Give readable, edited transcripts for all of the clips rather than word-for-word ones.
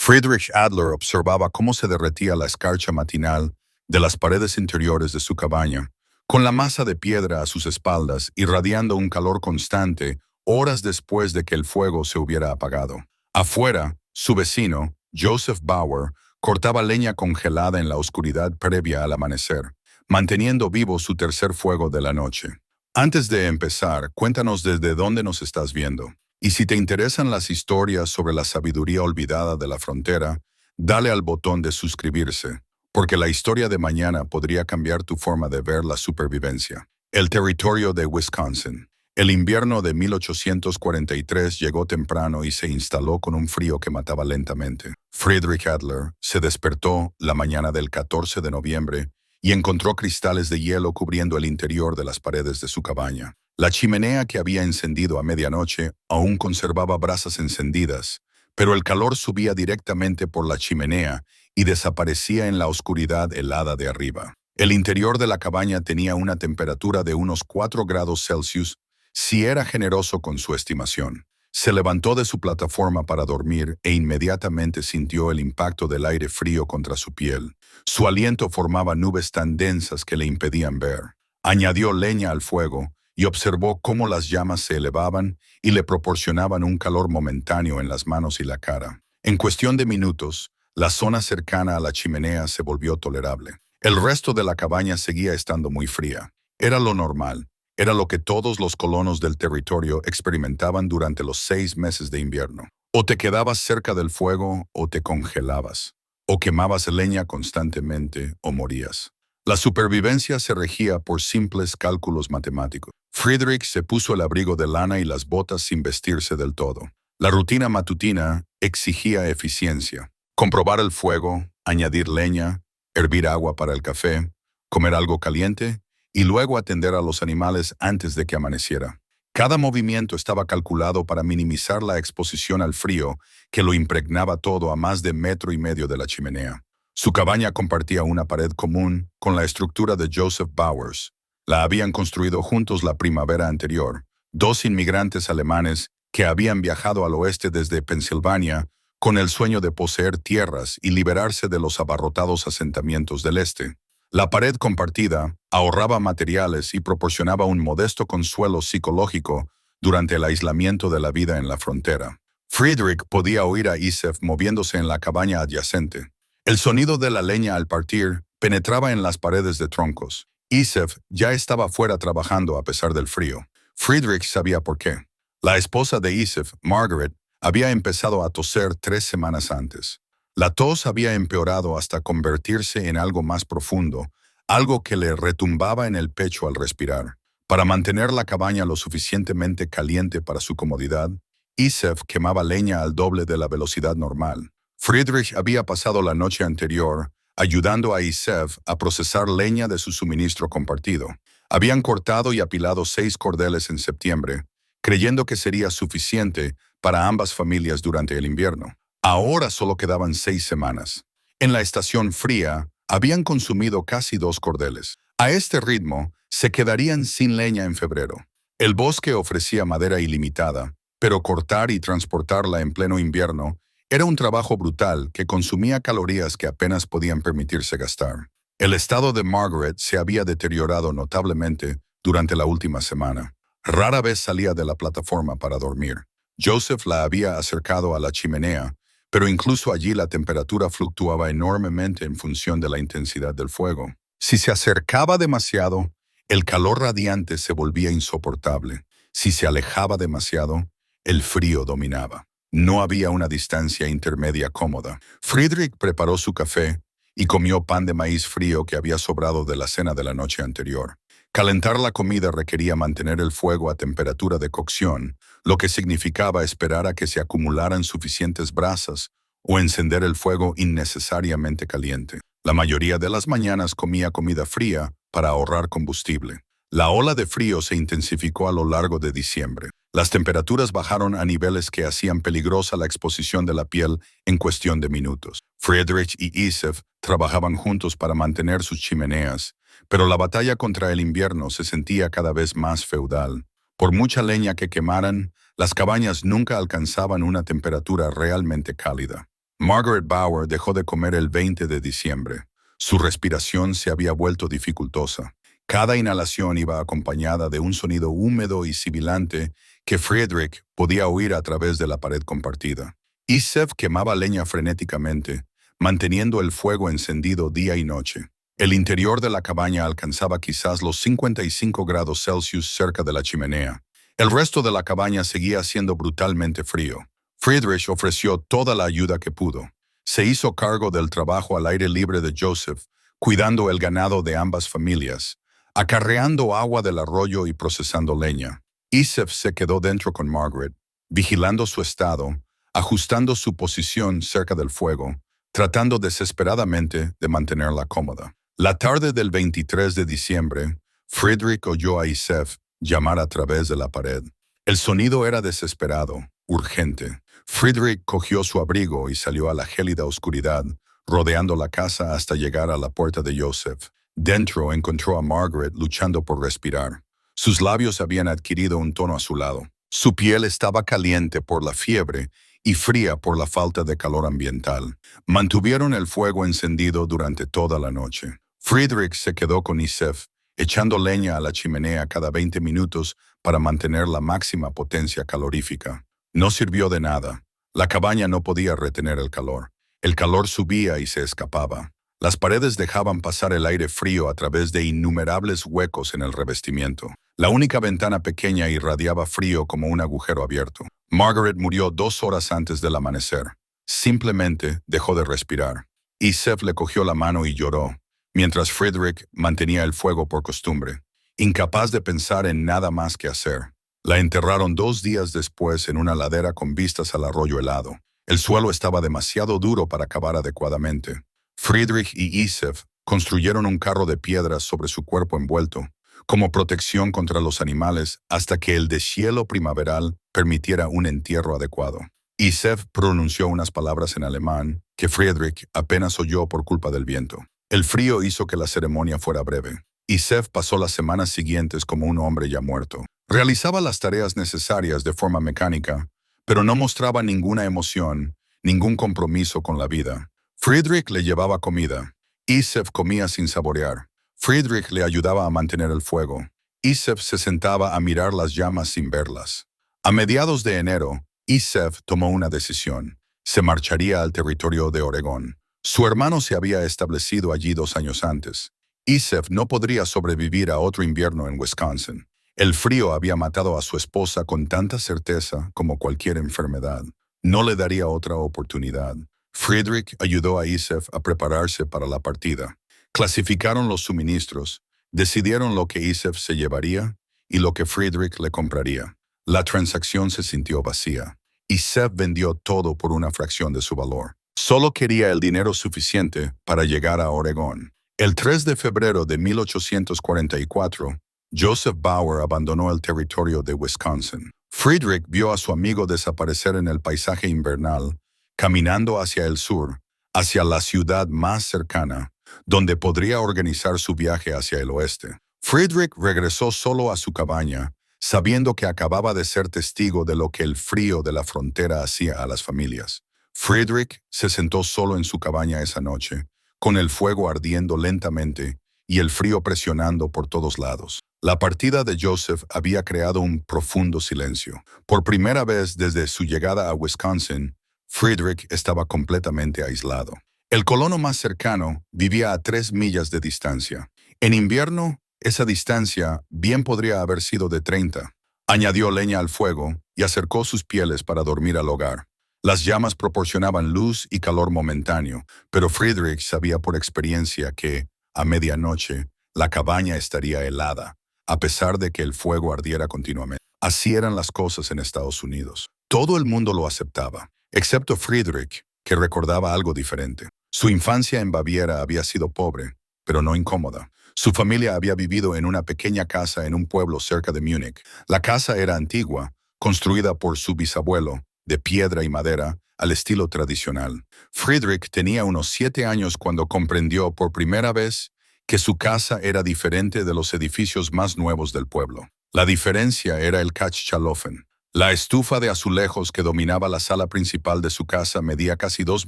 Friedrich Adler observaba cómo se derretía la escarcha matinal de las paredes interiores de su cabaña, con la masa de piedra a sus espaldas, irradiando un calor constante horas después de que el fuego se hubiera apagado. Afuera, su vecino, Joseph Bauer, cortaba leña congelada en la oscuridad previa al amanecer, manteniendo vivo su tercer fuego de la noche. Antes de empezar, cuéntanos desde dónde nos estás viendo. Y si te interesan las historias sobre la sabiduría olvidada de la frontera, dale al botón de suscribirse, porque la historia de mañana podría cambiar tu forma de ver la supervivencia. El territorio de Wisconsin. El invierno de 1843 llegó temprano y se instaló con un frío que mataba lentamente. Friedrich Adler se despertó la mañana del 14 de noviembre y encontró cristales de hielo cubriendo el interior de las paredes de su cabaña. La chimenea que había encendido a medianoche aún conservaba brasas encendidas, pero el calor subía directamente por la chimenea y desaparecía en la oscuridad helada de arriba. El interior de la cabaña tenía una temperatura de unos 4 grados Celsius, si era generoso con su estimación. Se levantó de su plataforma para dormir e inmediatamente sintió el impacto del aire frío contra su piel. Su aliento formaba nubes tan densas que le impedían ver. Añadió leña al fuego y observó cómo las llamas se elevaban y le proporcionaban un calor momentáneo en las manos y la cara. En cuestión de minutos, la zona cercana a la chimenea se volvió tolerable. El resto de la cabaña seguía estando muy fría. Era lo normal. Era lo que todos los colonos del territorio experimentaban durante los 6 meses de invierno. O te quedabas cerca del fuego o te congelabas. O quemabas leña constantemente o morías. La supervivencia se regía por simples cálculos matemáticos. Friedrich se puso el abrigo de lana y las botas sin vestirse del todo. La rutina matutina exigía eficiencia. Comprobar el fuego, añadir leña, hervir agua para el café, comer algo caliente y luego atender a los animales antes de que amaneciera. Cada movimiento estaba calculado para minimizar la exposición al frío que lo impregnaba todo a más de 1,5 metros de la chimenea. Su cabaña compartía una pared común con la estructura de Joseph Bowers. La habían construido juntos la primavera anterior, 2 inmigrantes alemanes que habían viajado al oeste desde Pensilvania con el sueño de poseer tierras y liberarse de los abarrotados asentamientos del este. La pared compartida ahorraba materiales y proporcionaba un modesto consuelo psicológico durante el aislamiento de la vida en la frontera. Friedrich podía oír a Isef moviéndose en la cabaña adyacente. El sonido de la leña al partir penetraba en las paredes de troncos. Isef ya estaba fuera trabajando a pesar del frío. Friedrich sabía por qué. La esposa de Isef, Margaret, había empezado a toser 3 semanas antes. La tos había empeorado hasta convertirse en algo más profundo, algo que le retumbaba en el pecho al respirar. Para mantener la cabaña lo suficientemente caliente para su comodidad, Isef quemaba leña al doble de la velocidad normal. Friedrich había pasado la noche anterior ayudando a Isef a procesar leña de su suministro compartido. Habían cortado y apilado 6 cordeles en septiembre, creyendo que sería suficiente para ambas familias durante el invierno. Ahora solo quedaban 6 semanas. En la estación fría, habían consumido casi 2 cordeles. A este ritmo, se quedarían sin leña en febrero. El bosque ofrecía madera ilimitada, pero cortar y transportarla en pleno invierno era un trabajo brutal que consumía calorías que apenas podían permitirse gastar. El estado de Margaret se había deteriorado notablemente durante la última semana. Rara vez salía de la plataforma para dormir. Joseph la había acercado a la chimenea, pero incluso allí la temperatura fluctuaba enormemente en función de la intensidad del fuego. Si se acercaba demasiado, el calor radiante se volvía insoportable. Si se alejaba demasiado, el frío dominaba. No había una distancia intermedia cómoda. Friedrich preparó su café y comió pan de maíz frío que había sobrado de la cena de la noche anterior. Calentar la comida requería mantener el fuego a temperatura de cocción, lo que significaba esperar a que se acumularan suficientes brasas o encender el fuego innecesariamente caliente. La mayoría de las mañanas comía comida fría para ahorrar combustible. La ola de frío se intensificó a lo largo de diciembre. Las temperaturas bajaron a niveles que hacían peligrosa la exposición de la piel en cuestión de minutos. Friedrich y Isef trabajaban juntos para mantener sus chimeneas, pero la batalla contra el invierno se sentía cada vez más feudal. Por mucha leña que quemaran, las cabañas nunca alcanzaban una temperatura realmente cálida. Margaret Bauer dejó de comer el 20 de diciembre. Su respiración se había vuelto dificultosa. Cada inhalación iba acompañada de un sonido húmedo y sibilante que Friedrich podía oír a través de la pared compartida. Isef quemaba leña frenéticamente, manteniendo el fuego encendido día y noche. El interior de la cabaña alcanzaba quizás los 55 grados Celsius cerca de la chimenea. El resto de la cabaña seguía siendo brutalmente frío. Friedrich ofreció toda la ayuda que pudo. Se hizo cargo del trabajo al aire libre de Joseph, cuidando el ganado de ambas familias, acarreando agua del arroyo y procesando leña. Isef se quedó dentro con Margaret, vigilando su estado, ajustando su posición cerca del fuego, tratando desesperadamente de mantenerla cómoda. La tarde del 23 de diciembre, Friedrich oyó a Isef llamar a través de la pared. El sonido era desesperado, urgente. Friedrich cogió su abrigo y salió a la gélida oscuridad, rodeando la casa hasta llegar a la puerta de Joseph. Dentro encontró a Margaret luchando por respirar. Sus labios habían adquirido un tono azulado. Su piel estaba caliente por la fiebre y fría por la falta de calor ambiental. Mantuvieron el fuego encendido durante toda la noche. Friedrich se quedó con Isef, echando leña a la chimenea cada 20 minutos para mantener la máxima potencia calorífica. No sirvió de nada. La cabaña no podía retener el calor. El calor subía y se escapaba. Las paredes dejaban pasar el aire frío a través de innumerables huecos en el revestimiento. La única ventana pequeña irradiaba frío como un agujero abierto. Margaret murió 2 horas antes del amanecer. Simplemente dejó de respirar. Isef le cogió la mano y lloró, mientras Friedrich mantenía el fuego por costumbre, incapaz de pensar en nada más que hacer. La enterraron 2 días después en una ladera con vistas al arroyo helado. El suelo estaba demasiado duro para cavar adecuadamente. Friedrich y Isef construyeron un carro de piedras sobre su cuerpo envuelto, como protección contra los animales hasta que el deshielo primaveral permitiera un entierro adecuado. Isef pronunció unas palabras en alemán que Friedrich apenas oyó por culpa del viento. El frío hizo que la ceremonia fuera breve. Isef pasó las semanas siguientes como un hombre ya muerto. Realizaba las tareas necesarias de forma mecánica, pero no mostraba ninguna emoción, ningún compromiso con la vida. Friedrich le llevaba comida. Isef comía sin saborear. Friedrich le ayudaba a mantener el fuego. Isef se sentaba a mirar las llamas sin verlas. A mediados de enero, Isef tomó una decisión. Se marcharía al territorio de Oregón. Su hermano se había establecido allí 2 años antes. Isef no podría sobrevivir a otro invierno en Wisconsin. El frío había matado a su esposa con tanta certeza como cualquier enfermedad. No le daría otra oportunidad. Friedrich ayudó a Isef a prepararse para la partida. Clasificaron los suministros, decidieron lo que Isef se llevaría y lo que Friedrich le compraría. La transacción se sintió vacía. Isef vendió todo por una fracción de su valor. Solo quería el dinero suficiente para llegar a Oregón. El 3 de febrero de 1844, Joseph Bauer abandonó el territorio de Wisconsin. Friedrich vio a su amigo desaparecer en el paisaje invernal, caminando hacia el sur, hacia la ciudad más cercana, donde podría organizar su viaje hacia el oeste. Friedrich regresó solo a su cabaña, sabiendo que acababa de ser testigo de lo que el frío de la frontera hacía a las familias. Friedrich se sentó solo en su cabaña esa noche, con el fuego ardiendo lentamente y el frío presionando por todos lados. La partida de Joseph había creado un profundo silencio. Por primera vez desde su llegada a Wisconsin, Friedrich estaba completamente aislado. El colono más cercano vivía a 3 millas de distancia. En invierno, esa distancia bien podría haber sido de 30. Añadió leña al fuego y acercó sus pieles para dormir al hogar. Las llamas proporcionaban luz y calor momentáneo, pero Friedrich sabía por experiencia que, a medianoche, la cabaña estaría helada, a pesar de que el fuego ardiera continuamente. Así eran las cosas en Estados Unidos. Todo el mundo lo aceptaba, excepto Friedrich, que recordaba algo diferente. Su infancia en Baviera había sido pobre, pero no incómoda. Su familia había vivido en una pequeña casa en un pueblo cerca de Múnich. La casa era antigua, construida por su bisabuelo, de piedra y madera, al estilo tradicional. Friedrich tenía unos 7 años cuando comprendió por primera vez que su casa era diferente de los edificios más nuevos del pueblo. La diferencia era el Kachchalofen, La estufa de azulejos que dominaba la sala principal de su casa medía casi 2,5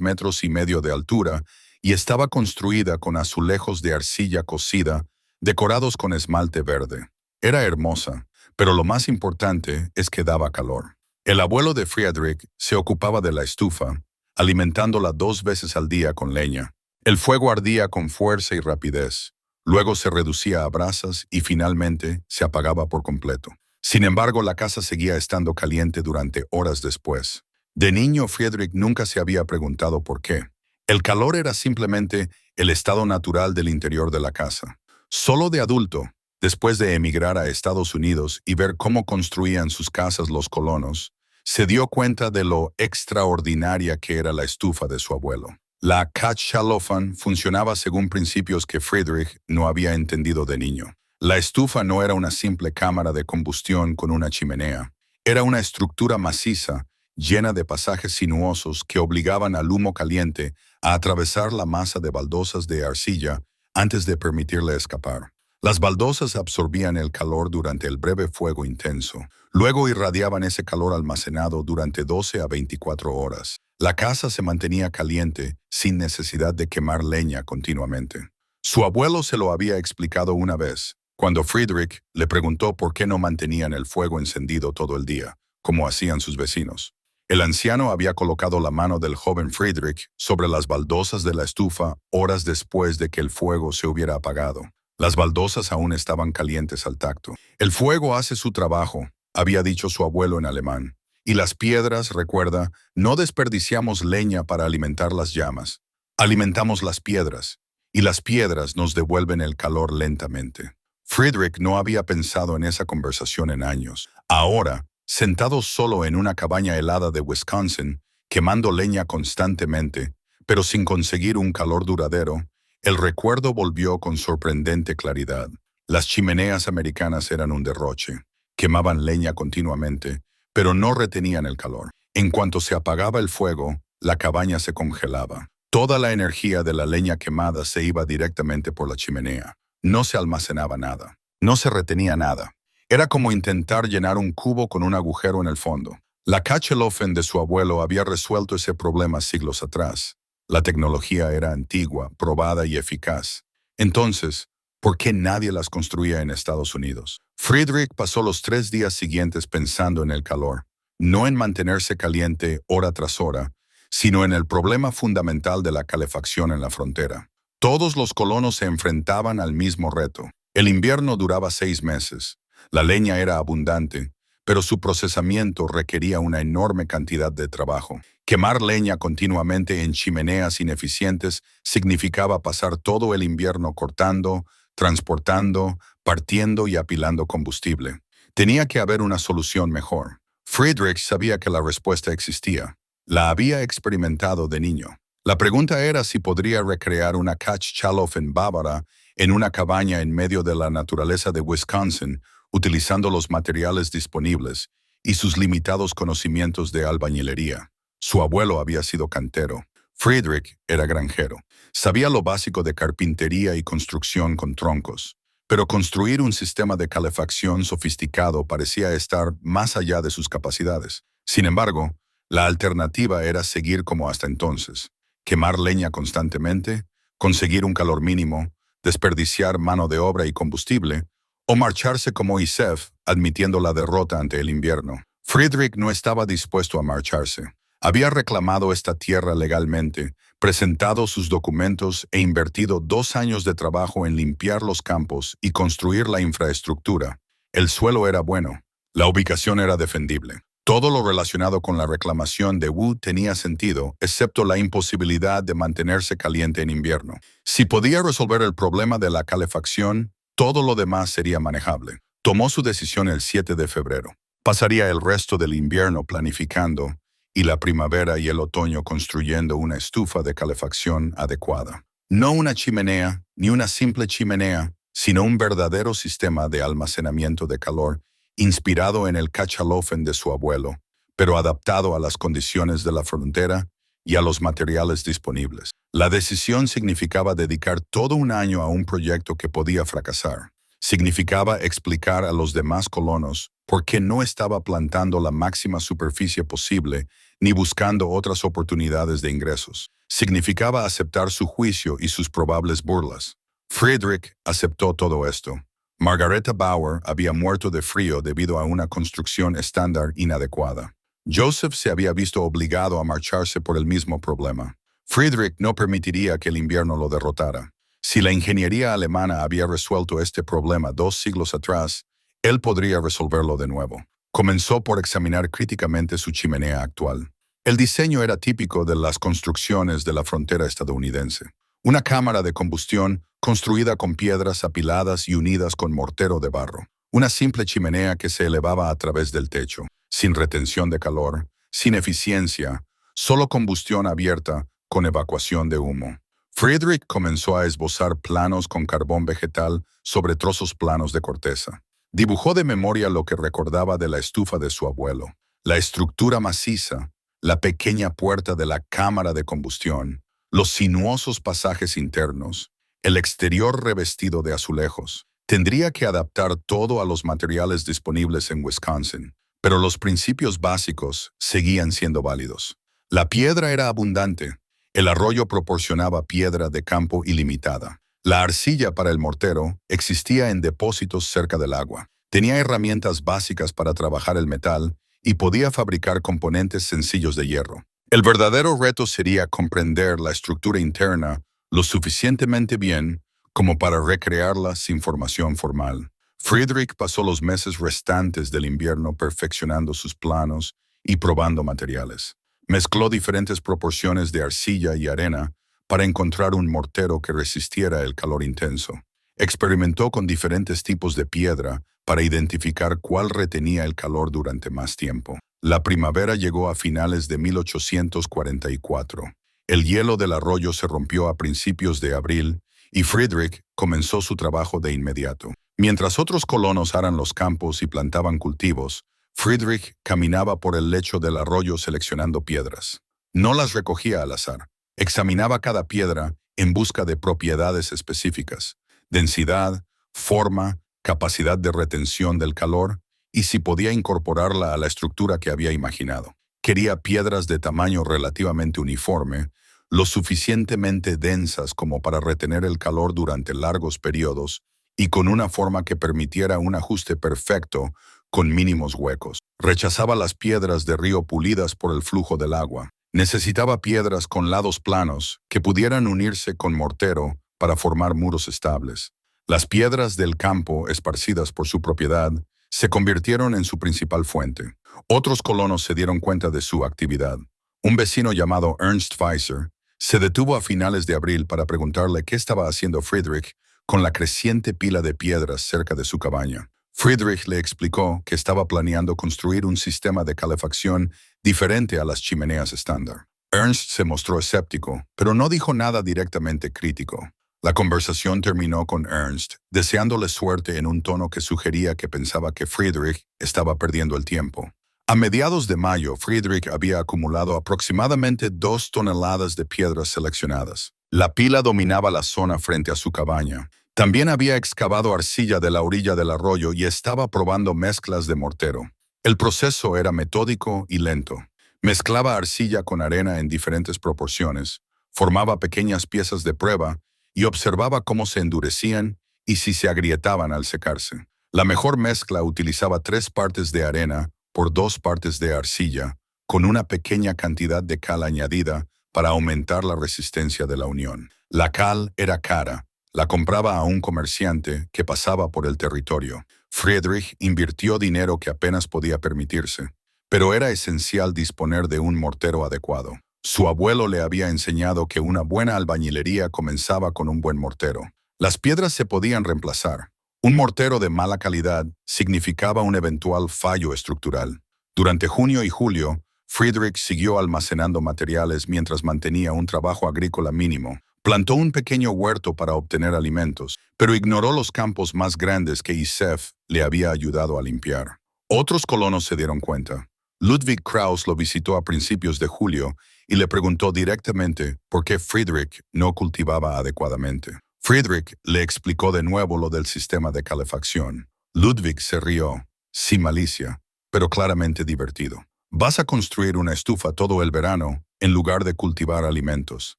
metros de altura y estaba construida con azulejos de arcilla cocida, decorados con esmalte verde. Era hermosa, pero lo más importante es que daba calor. El abuelo de Friedrich se ocupaba de la estufa, alimentándola 2 veces al día con leña. El fuego ardía con fuerza y rapidez. Luego se reducía a brasas y finalmente se apagaba por completo. Sin embargo, la casa seguía estando caliente durante horas después. De niño, Friedrich nunca se había preguntado por qué. El calor era simplemente el estado natural del interior de la casa. Solo de adulto, después de emigrar a Estados Unidos y ver cómo construían sus casas los colonos, se dio cuenta de lo extraordinaria que era la estufa de su abuelo. La Kachelöfen funcionaba según principios que Friedrich no había entendido de niño. La estufa no era una simple cámara de combustión con una chimenea. Era una estructura maciza, llena de pasajes sinuosos que obligaban al humo caliente a atravesar la masa de baldosas de arcilla antes de permitirle escapar. Las baldosas absorbían el calor durante el breve fuego intenso. Luego irradiaban ese calor almacenado durante 12 a 24 horas. La casa se mantenía caliente sin necesidad de quemar leña continuamente. Su abuelo se lo había explicado una vez, cuando Friedrich le preguntó por qué no mantenían el fuego encendido todo el día, como hacían sus vecinos. El anciano había colocado la mano del joven Friedrich sobre las baldosas de la estufa horas después de que el fuego se hubiera apagado. Las baldosas aún estaban calientes al tacto. El fuego hace su trabajo, había dicho su abuelo en alemán. Y las piedras, recuerda, no desperdiciamos leña para alimentar las llamas. Alimentamos las piedras, y las piedras nos devuelven el calor lentamente. Friedrich no había pensado en esa conversación en años. Ahora, sentado solo en una cabaña helada de Wisconsin, quemando leña constantemente, pero sin conseguir un calor duradero, el recuerdo volvió con sorprendente claridad. Las chimeneas americanas eran un derroche. Quemaban leña continuamente, pero no retenían el calor. En cuanto se apagaba el fuego, la cabaña se congelaba. Toda la energía de la leña quemada se iba directamente por la chimenea. No se almacenaba nada. No se retenía nada. Era como intentar llenar un cubo con un agujero en el fondo. La Kachelöfen de su abuelo había resuelto ese problema siglos atrás. La tecnología era antigua, probada y eficaz. Entonces, ¿por qué nadie las construía en Estados Unidos? Friedrich pasó los 3 días siguientes pensando en el calor, no en mantenerse caliente hora tras hora, sino en el problema fundamental de la calefacción en la frontera. Todos los colonos se enfrentaban al mismo reto. El invierno duraba 6 meses. La leña era abundante, pero su procesamiento requería una enorme cantidad de trabajo. Quemar leña continuamente en chimeneas ineficientes significaba pasar todo el invierno cortando, transportando, partiendo y apilando combustible. Tenía que haber una solución mejor. Friedrich sabía que la respuesta existía. La había experimentado de niño. La pregunta era si podría recrear una Kachelöfen bávara en una cabaña en medio de la naturaleza de Wisconsin, utilizando los materiales disponibles y sus limitados conocimientos de albañilería. Su abuelo había sido cantero. Friedrich era granjero. Sabía lo básico de carpintería y construcción con troncos, pero construir un sistema de calefacción sofisticado parecía estar más allá de sus capacidades. Sin embargo, la alternativa era seguir como hasta entonces: quemar leña constantemente, conseguir un calor mínimo, desperdiciar mano de obra y combustible, o marcharse como Isef, admitiendo la derrota ante el invierno. Friedrich no estaba dispuesto a marcharse. Había reclamado esta tierra legalmente, presentado sus documentos e invertido 2 años de trabajo en limpiar los campos y construir la infraestructura. El suelo era bueno. La ubicación era defendible. Todo lo relacionado con la reclamación de Wu tenía sentido, excepto la imposibilidad de mantenerse caliente en invierno. Si podía resolver el problema de la calefacción, todo lo demás sería manejable. Tomó su decisión el 7 de febrero. Pasaría el resto del invierno planificando y la primavera y el otoño construyendo una estufa de calefacción adecuada. No una chimenea, ni una simple chimenea, sino un verdadero sistema de almacenamiento de calor inspirado en el Kachelöfen de su abuelo, pero adaptado a las condiciones de la frontera y a los materiales disponibles. La decisión significaba dedicar todo un año a un proyecto que podía fracasar. Significaba explicar a los demás colonos por qué no estaba plantando la máxima superficie posible ni buscando otras oportunidades de ingresos. Significaba aceptar su juicio y sus probables burlas. Friedrich aceptó todo esto. Margareta Bauer había muerto de frío debido a una construcción estándar inadecuada. Joseph se había visto obligado a marcharse por el mismo problema. Friedrich no permitiría que el invierno lo derrotara. Si la ingeniería alemana había resuelto este problema 2 siglos atrás, él podría resolverlo de nuevo. Comenzó por examinar críticamente su chimenea actual. El diseño era típico de las construcciones de la frontera estadounidense. Una cámara de combustión construida con piedras apiladas y unidas con mortero de barro. Una simple chimenea que se elevaba a través del techo, sin retención de calor, sin eficiencia, solo combustión abierta con evacuación de humo. Friedrich comenzó a esbozar planos con carbón vegetal sobre trozos planos de corteza. Dibujó de memoria lo que recordaba de la estufa de su abuelo, la estructura maciza, la pequeña puerta de la cámara de combustión, los sinuosos pasajes internos, el exterior revestido de azulejos. Tendría que adaptar todo a los materiales disponibles en Wisconsin, pero los principios básicos seguían siendo válidos. La piedra era abundante. El arroyo proporcionaba piedra de campo ilimitada. La arcilla para el mortero existía en depósitos cerca del agua. Tenía herramientas básicas para trabajar el metal y podía fabricar componentes sencillos de hierro. El verdadero reto sería comprender la estructura interna lo suficientemente bien como para recrearla sin formación formal. Friedrich pasó los meses restantes del invierno perfeccionando sus planos y probando materiales. Mezcló diferentes proporciones de arcilla y arena para encontrar un mortero que resistiera el calor intenso. Experimentó con diferentes tipos de piedra para identificar cuál retenía el calor durante más tiempo. La primavera llegó a finales de 1844. El hielo del arroyo se rompió a principios de abril y Friedrich comenzó su trabajo de inmediato. Mientras otros colonos aran los campos y plantaban cultivos, Friedrich caminaba por el lecho del arroyo seleccionando piedras. No las recogía al azar. Examinaba cada piedra en busca de propiedades específicas: densidad, forma, capacidad de retención del calor y si podía incorporarla a la estructura que había imaginado. Quería piedras de tamaño relativamente uniforme, lo suficientemente densas como para retener el calor durante largos periodos y con una forma que permitiera un ajuste perfecto con mínimos huecos. Rechazaba las piedras de río pulidas por el flujo del agua. Necesitaba piedras con lados planos que pudieran unirse con mortero para formar muros estables. Las piedras del campo, esparcidas por su propiedad, se convirtieron en su principal fuente. Otros colonos se dieron cuenta de su actividad. Un vecino llamado Ernst Weiser se detuvo a finales de abril para preguntarle qué estaba haciendo Friedrich con la creciente pila de piedras cerca de su cabaña. Friedrich le explicó que estaba planeando construir un sistema de calefacción diferente a las chimeneas estándar. Ernst se mostró escéptico, pero no dijo nada directamente crítico. La conversación terminó con Ernst deseándole suerte en un tono que sugería que pensaba que Friedrich estaba perdiendo el tiempo. A mediados de mayo, Friedrich había acumulado aproximadamente 2 toneladas de piedras seleccionadas. La pila dominaba la zona frente a su cabaña. También había excavado arcilla de la orilla del arroyo y estaba probando mezclas de mortero. El proceso era metódico y lento. Mezclaba arcilla con arena en diferentes proporciones, formaba pequeñas piezas de prueba y observaba cómo se endurecían y si se agrietaban al secarse. La mejor mezcla utilizaba 3 partes de arena por 2 partes de arcilla, con una pequeña cantidad de cal añadida para aumentar la resistencia de la unión. La cal era cara. La compraba a un comerciante que pasaba por el territorio. Friedrich invirtió dinero que apenas podía permitirse, pero era esencial disponer de un mortero adecuado. Su abuelo le había enseñado que una buena albañilería comenzaba con un buen mortero. Las piedras se podían reemplazar. Un mortero de mala calidad significaba un eventual fallo estructural. Durante junio y julio, Friedrich siguió almacenando materiales mientras mantenía un trabajo agrícola mínimo. Plantó un pequeño huerto para obtener alimentos, pero ignoró los campos más grandes que Isef le había ayudado a limpiar. Otros colonos se dieron cuenta. Ludwig Krauss lo visitó a principios de julio y le preguntó directamente por qué Friedrich no cultivaba adecuadamente. Friedrich le explicó de nuevo lo del sistema de calefacción. Ludwig se rió. sin malicia, pero claramente divertido. Vas a construir una estufa todo el verano en lugar de cultivar alimentos.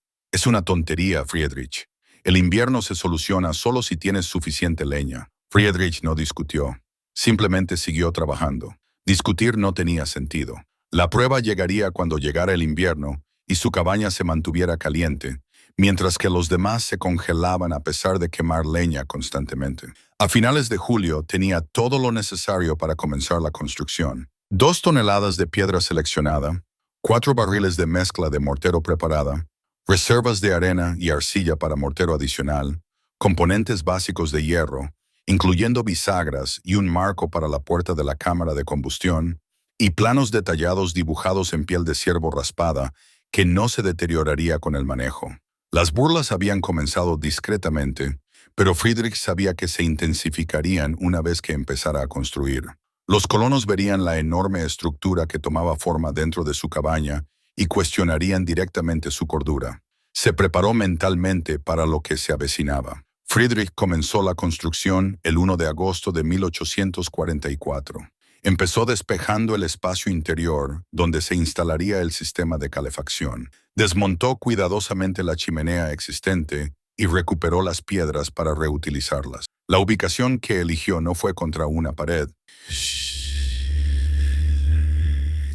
Es una tontería, Friedrich. El invierno se soluciona solo si tienes suficiente leña. Friedrich no discutió. Simplemente siguió trabajando. Discutir no tenía sentido. La prueba llegaría cuando llegara el invierno y su cabaña se mantuviera caliente, mientras que los demás se congelaban a pesar de quemar leña constantemente. A finales de julio tenía todo lo necesario para comenzar la construcción. 2 toneladas de piedra seleccionada, 4 barriles de mezcla de mortero preparada, reservas de arena y arcilla para mortero adicional, componentes básicos de hierro, incluyendo bisagras y un marco para la puerta de la cámara de combustión, y planos detallados dibujados en piel de ciervo raspada que no se deterioraría con el manejo. Las burlas habían comenzado discretamente, pero Friedrich sabía que se intensificarían una vez que empezara a construir. Los colonos verían la enorme estructura que tomaba forma dentro de su cabaña y cuestionarían directamente su cordura. Se preparó mentalmente para lo que se avecinaba. Friedrich comenzó la construcción el 1 de agosto de 1844. Empezó despejando el espacio interior donde se instalaría el sistema de calefacción. Desmontó cuidadosamente la chimenea existente y recuperó las piedras para reutilizarlas. La ubicación que eligió no fue contra una pared,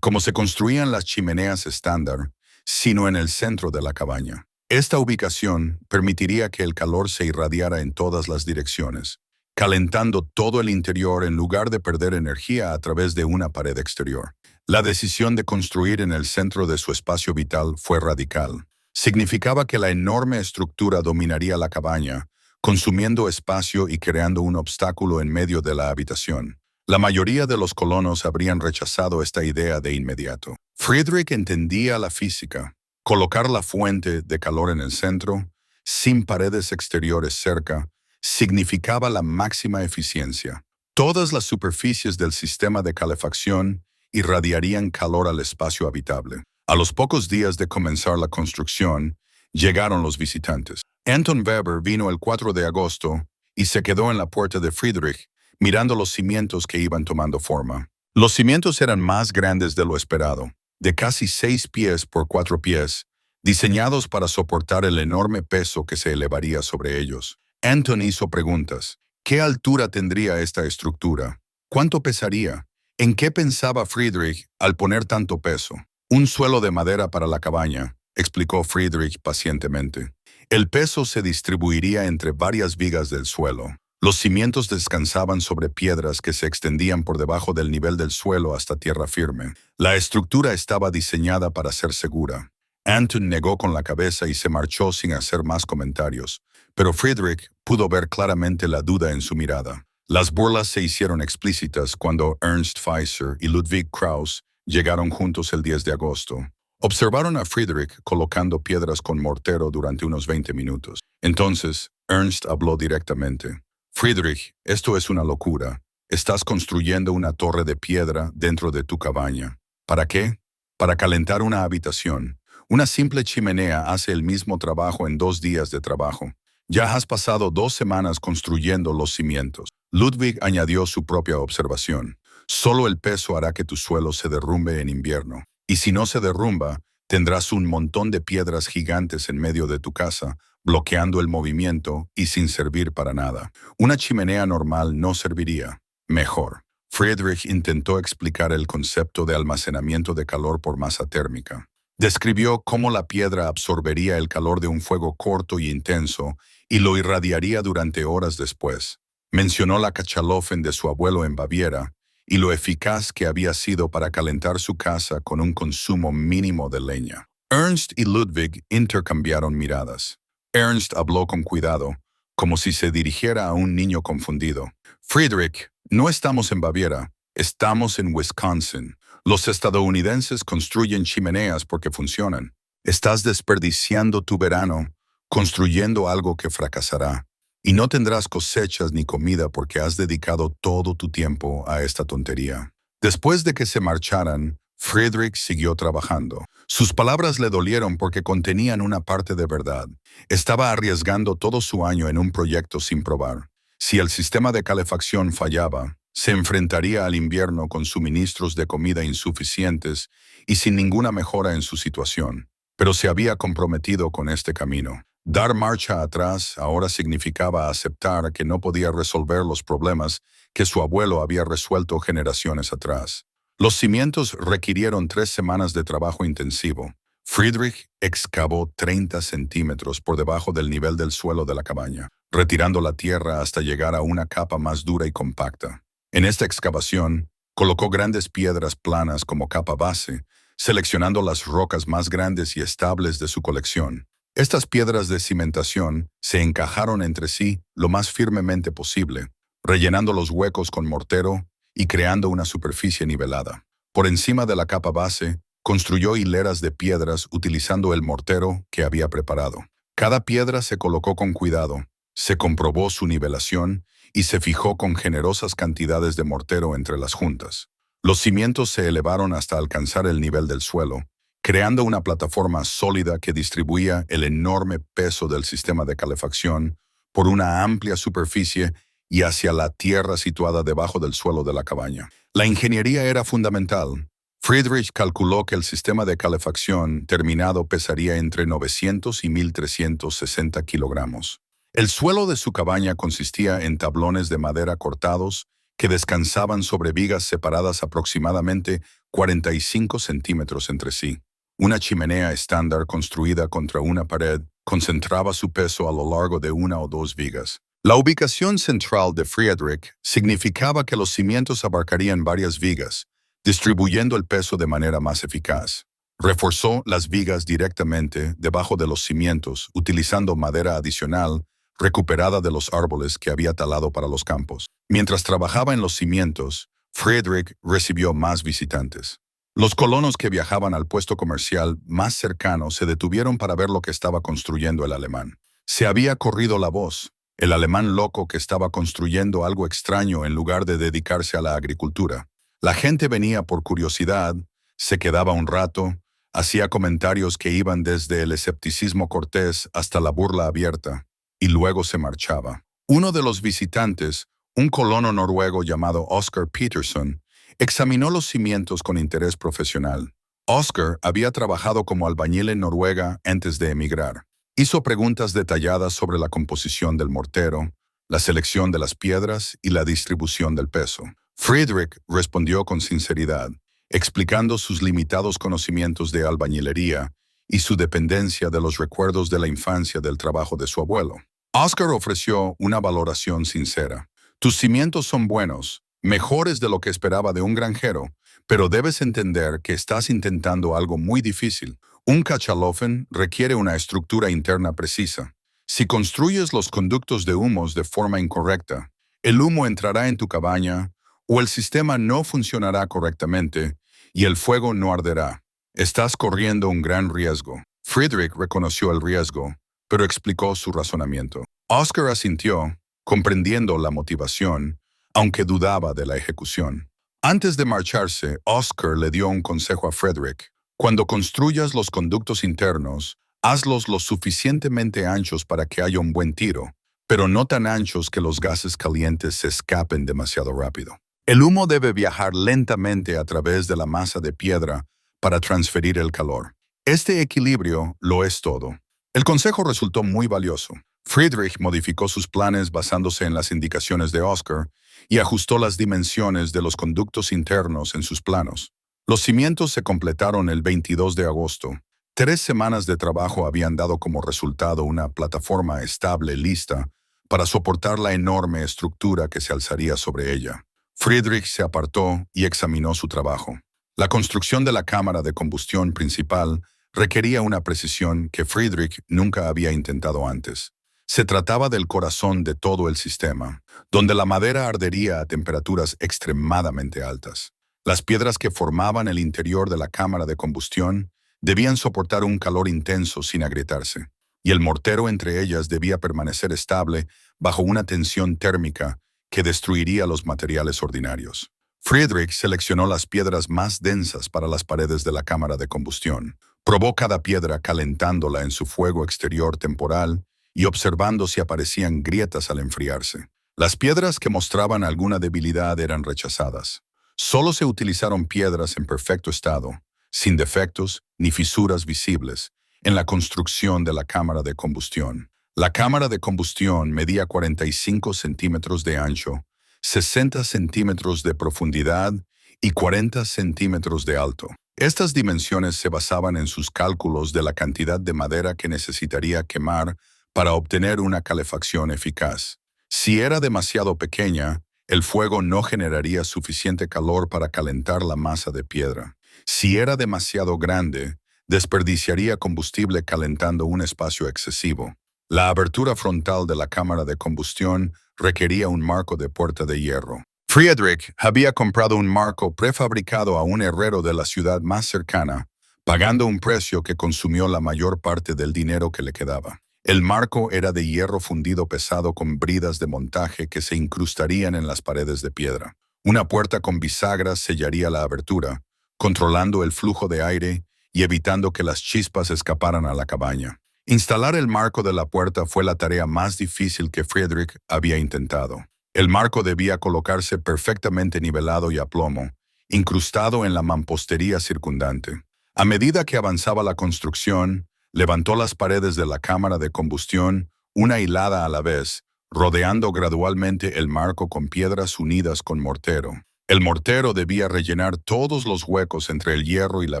como se construían las chimeneas estándar, sino en el centro de la cabaña. Esta ubicación permitiría que el calor se irradiara en todas las direcciones, calentando todo el interior en lugar de perder energía a través de una pared exterior. La decisión de construir en el centro de su espacio vital fue radical. Significaba que la enorme estructura dominaría la cabaña, consumiendo espacio y creando un obstáculo en medio de la habitación. La mayoría de los colonos habrían rechazado esta idea de inmediato. Friedrich entendía la física. Colocar la fuente de calor en el centro, sin paredes exteriores cerca, significaba la máxima eficiencia. Todas las superficies del sistema de calefacción irradiarían calor al espacio habitable. A los pocos días de comenzar la construcción, llegaron los visitantes. Anton Weber vino el 4 de agosto y se quedó en la puerta de Friedrich, mirando los cimientos que iban tomando forma. Los cimientos eran más grandes de lo esperado, de casi 6 pies por 4 pies, diseñados para soportar el enorme peso que se elevaría sobre ellos. Anton hizo preguntas. ¿Qué altura tendría esta estructura? ¿Cuánto pesaría? ¿En qué pensaba Friedrich al poner tanto peso? Un suelo de madera para la cabaña, explicó Friedrich pacientemente. El peso se distribuiría entre varias vigas del suelo. Los cimientos descansaban sobre piedras que se extendían por debajo del nivel del suelo hasta tierra firme. La estructura estaba diseñada para ser segura. Anton negó con la cabeza y se marchó sin hacer más comentarios, pero Friedrich pudo ver claramente la duda en su mirada. Las burlas se hicieron explícitas cuando Ernst Pfizer y Ludwig Krauss llegaron juntos el 10 de agosto. Observaron a Friedrich colocando piedras con mortero durante unos 20 minutos. Entonces, Ernst habló directamente. Friedrich, esto es una locura. Estás construyendo una torre de piedra dentro de tu cabaña. ¿Para qué? Para calentar una habitación. Una simple chimenea hace el mismo trabajo en 2 días de trabajo. Ya has pasado 2 semanas construyendo los cimientos. Ludwig añadió su propia observación. Solo el peso hará que tu suelo se derrumbe en invierno. Y si no se derrumba, tendrás un montón de piedras gigantes en medio de tu casa, bloqueando el movimiento y sin servir para nada. Una chimenea normal no serviría. Mejor. Friedrich intentó explicar el concepto de almacenamiento de calor por masa térmica. Describió cómo la piedra absorbería el calor de un fuego corto y intenso y lo irradiaría durante horas después. Mencionó la Kachelofen de su abuelo en Baviera y lo eficaz que había sido para calentar su casa con un consumo mínimo de leña. Ernst y Ludwig intercambiaron miradas. Ernst habló con cuidado, como si se dirigiera a un niño confundido. Friedrich, no estamos en Baviera, estamos en Wisconsin. Los estadounidenses construyen chimeneas porque funcionan. Estás desperdiciando tu verano, construyendo algo que fracasará. Y no tendrás cosechas ni comida porque has dedicado todo tu tiempo a esta tontería. Después de que se marcharan, Friedrich siguió trabajando. Sus palabras le dolieron porque contenían una parte de verdad. Estaba arriesgando todo su año en un proyecto sin probar. Si el sistema de calefacción fallaba, Se enfrentaría al invierno con suministros de comida insuficientes y sin ninguna mejora en su situación, pero se había comprometido con este camino. Dar marcha atrás ahora significaba aceptar que no podía resolver los problemas que su abuelo había resuelto generaciones atrás. Los cimientos requirieron 3 semanas de trabajo intensivo. Friedrich excavó 30 centímetros por debajo del nivel del suelo de la cabaña, retirando la tierra hasta llegar a una capa más dura y compacta. En esta excavación, colocó grandes piedras planas como capa base, seleccionando las rocas más grandes y estables de su colección. Estas piedras de cimentación se encajaron entre sí lo más firmemente posible, rellenando los huecos con mortero y creando una superficie nivelada. Por encima de la capa base, construyó hileras de piedras utilizando el mortero que había preparado. Cada piedra se colocó con cuidado, se comprobó su nivelación y se fijó con generosas cantidades de mortero entre las juntas. Los cimientos se elevaron hasta alcanzar el nivel del suelo, creando una plataforma sólida que distribuía el enorme peso del sistema de calefacción por una amplia superficie y hacia la tierra situada debajo del suelo de la cabaña. La ingeniería era fundamental. Friedrich calculó que el sistema de calefacción terminado pesaría entre 900 y 1.360 kilogramos. El suelo de su cabaña consistía en tablones de madera cortados que descansaban sobre vigas separadas aproximadamente 45 centímetros entre sí. Una chimenea estándar construida contra una pared concentraba su peso a lo largo de 1 o 2 vigas. La ubicación central de Friedrich significaba que los cimientos abarcarían varias vigas, distribuyendo el peso de manera más eficaz. Reforzó las vigas directamente debajo de los cimientos, utilizando madera adicional recuperada de los árboles que había talado para los campos. Mientras trabajaba en los cimientos, Friedrich recibió más visitantes. Los colonos que viajaban al puesto comercial más cercano se detuvieron para ver lo que estaba construyendo el alemán. Se había corrido la voz. El alemán loco que estaba construyendo algo extraño en lugar de dedicarse a la agricultura. La gente venía por curiosidad, se quedaba un rato, hacía comentarios que iban desde el escepticismo cortés hasta la burla abierta, y luego se marchaba. Uno de los visitantes, un colono noruego llamado Oscar Peterson, examinó los cimientos con interés profesional. Oscar había trabajado como albañil en Noruega antes de emigrar. Hizo preguntas detalladas sobre la composición del mortero, la selección de las piedras y la distribución del peso. Friedrich respondió con sinceridad, explicando sus limitados conocimientos de albañilería y su dependencia de los recuerdos de la infancia del trabajo de su abuelo. Oscar ofreció una valoración sincera. Tus cimientos son buenos, mejores de lo que esperaba de un granjero, pero debes entender que estás intentando algo muy difícil. Un Kachalofen requiere una estructura interna precisa. Si construyes los conductos de humos de forma incorrecta, el humo entrará en tu cabaña o el sistema no funcionará correctamente y el fuego no arderá. Estás corriendo un gran riesgo. Friedrich reconoció el riesgo, pero explicó su razonamiento. Oscar asintió, comprendiendo la motivación, aunque dudaba de la ejecución. Antes de marcharse, Oscar le dio un consejo a Friedrich. Cuando construyas los conductos internos, hazlos lo suficientemente anchos para que haya un buen tiro, pero no tan anchos que los gases calientes se escapen demasiado rápido. El humo debe viajar lentamente a través de la masa de piedra para transferir el calor. Este equilibrio lo es todo. El consejo resultó muy valioso. Friedrich modificó sus planes basándose en las indicaciones de Oscar y ajustó las dimensiones de los conductos internos en sus planos. Los cimientos se completaron el 22 de agosto. 3 semanas de trabajo habían dado como resultado una plataforma estable lista para soportar la enorme estructura que se alzaría sobre ella. Friedrich se apartó y examinó su trabajo. La construcción de la cámara de combustión principal requería una precisión que Friedrich nunca había intentado antes. Se trataba del corazón de todo el sistema, donde la madera ardería a temperaturas extremadamente altas. Las piedras que formaban el interior de la cámara de combustión debían soportar un calor intenso sin agrietarse, y el mortero entre ellas debía permanecer estable bajo una tensión térmica que destruiría los materiales ordinarios. Friedrich seleccionó las piedras más densas para las paredes de la cámara de combustión. Probó cada piedra calentándola en su fuego exterior temporal y observando si aparecían grietas al enfriarse. Las piedras que mostraban alguna debilidad eran rechazadas. Solo se utilizaron piedras en perfecto estado, sin defectos ni fisuras visibles, en la construcción de la cámara de combustión. La cámara de combustión medía 45 centímetros de ancho, 60 centímetros de profundidad y 40 centímetros de alto. Estas dimensiones se basaban en sus cálculos de la cantidad de madera que necesitaría quemar para obtener una calefacción eficaz. Si era demasiado pequeña, el fuego no generaría suficiente calor para calentar la masa de piedra. Si era demasiado grande, desperdiciaría combustible calentando un espacio excesivo. La abertura frontal de la cámara de combustión requería un marco de puerta de hierro. Friedrich había comprado un marco prefabricado a un herrero de la ciudad más cercana, pagando un precio que consumió la mayor parte del dinero que le quedaba. El marco era de hierro fundido pesado con bridas de montaje que se incrustarían en las paredes de piedra. Una puerta con bisagras sellaría la abertura, controlando el flujo de aire y evitando que las chispas escaparan a la cabaña. Instalar el marco de la puerta fue la tarea más difícil que Friedrich había intentado. El marco debía colocarse perfectamente nivelado y a plomo, incrustado en la mampostería circundante. A medida que avanzaba la construcción, levantó las paredes de la cámara de combustión, una hilada a la vez, rodeando gradualmente el marco con piedras unidas con mortero. El mortero debía rellenar todos los huecos entre el hierro y la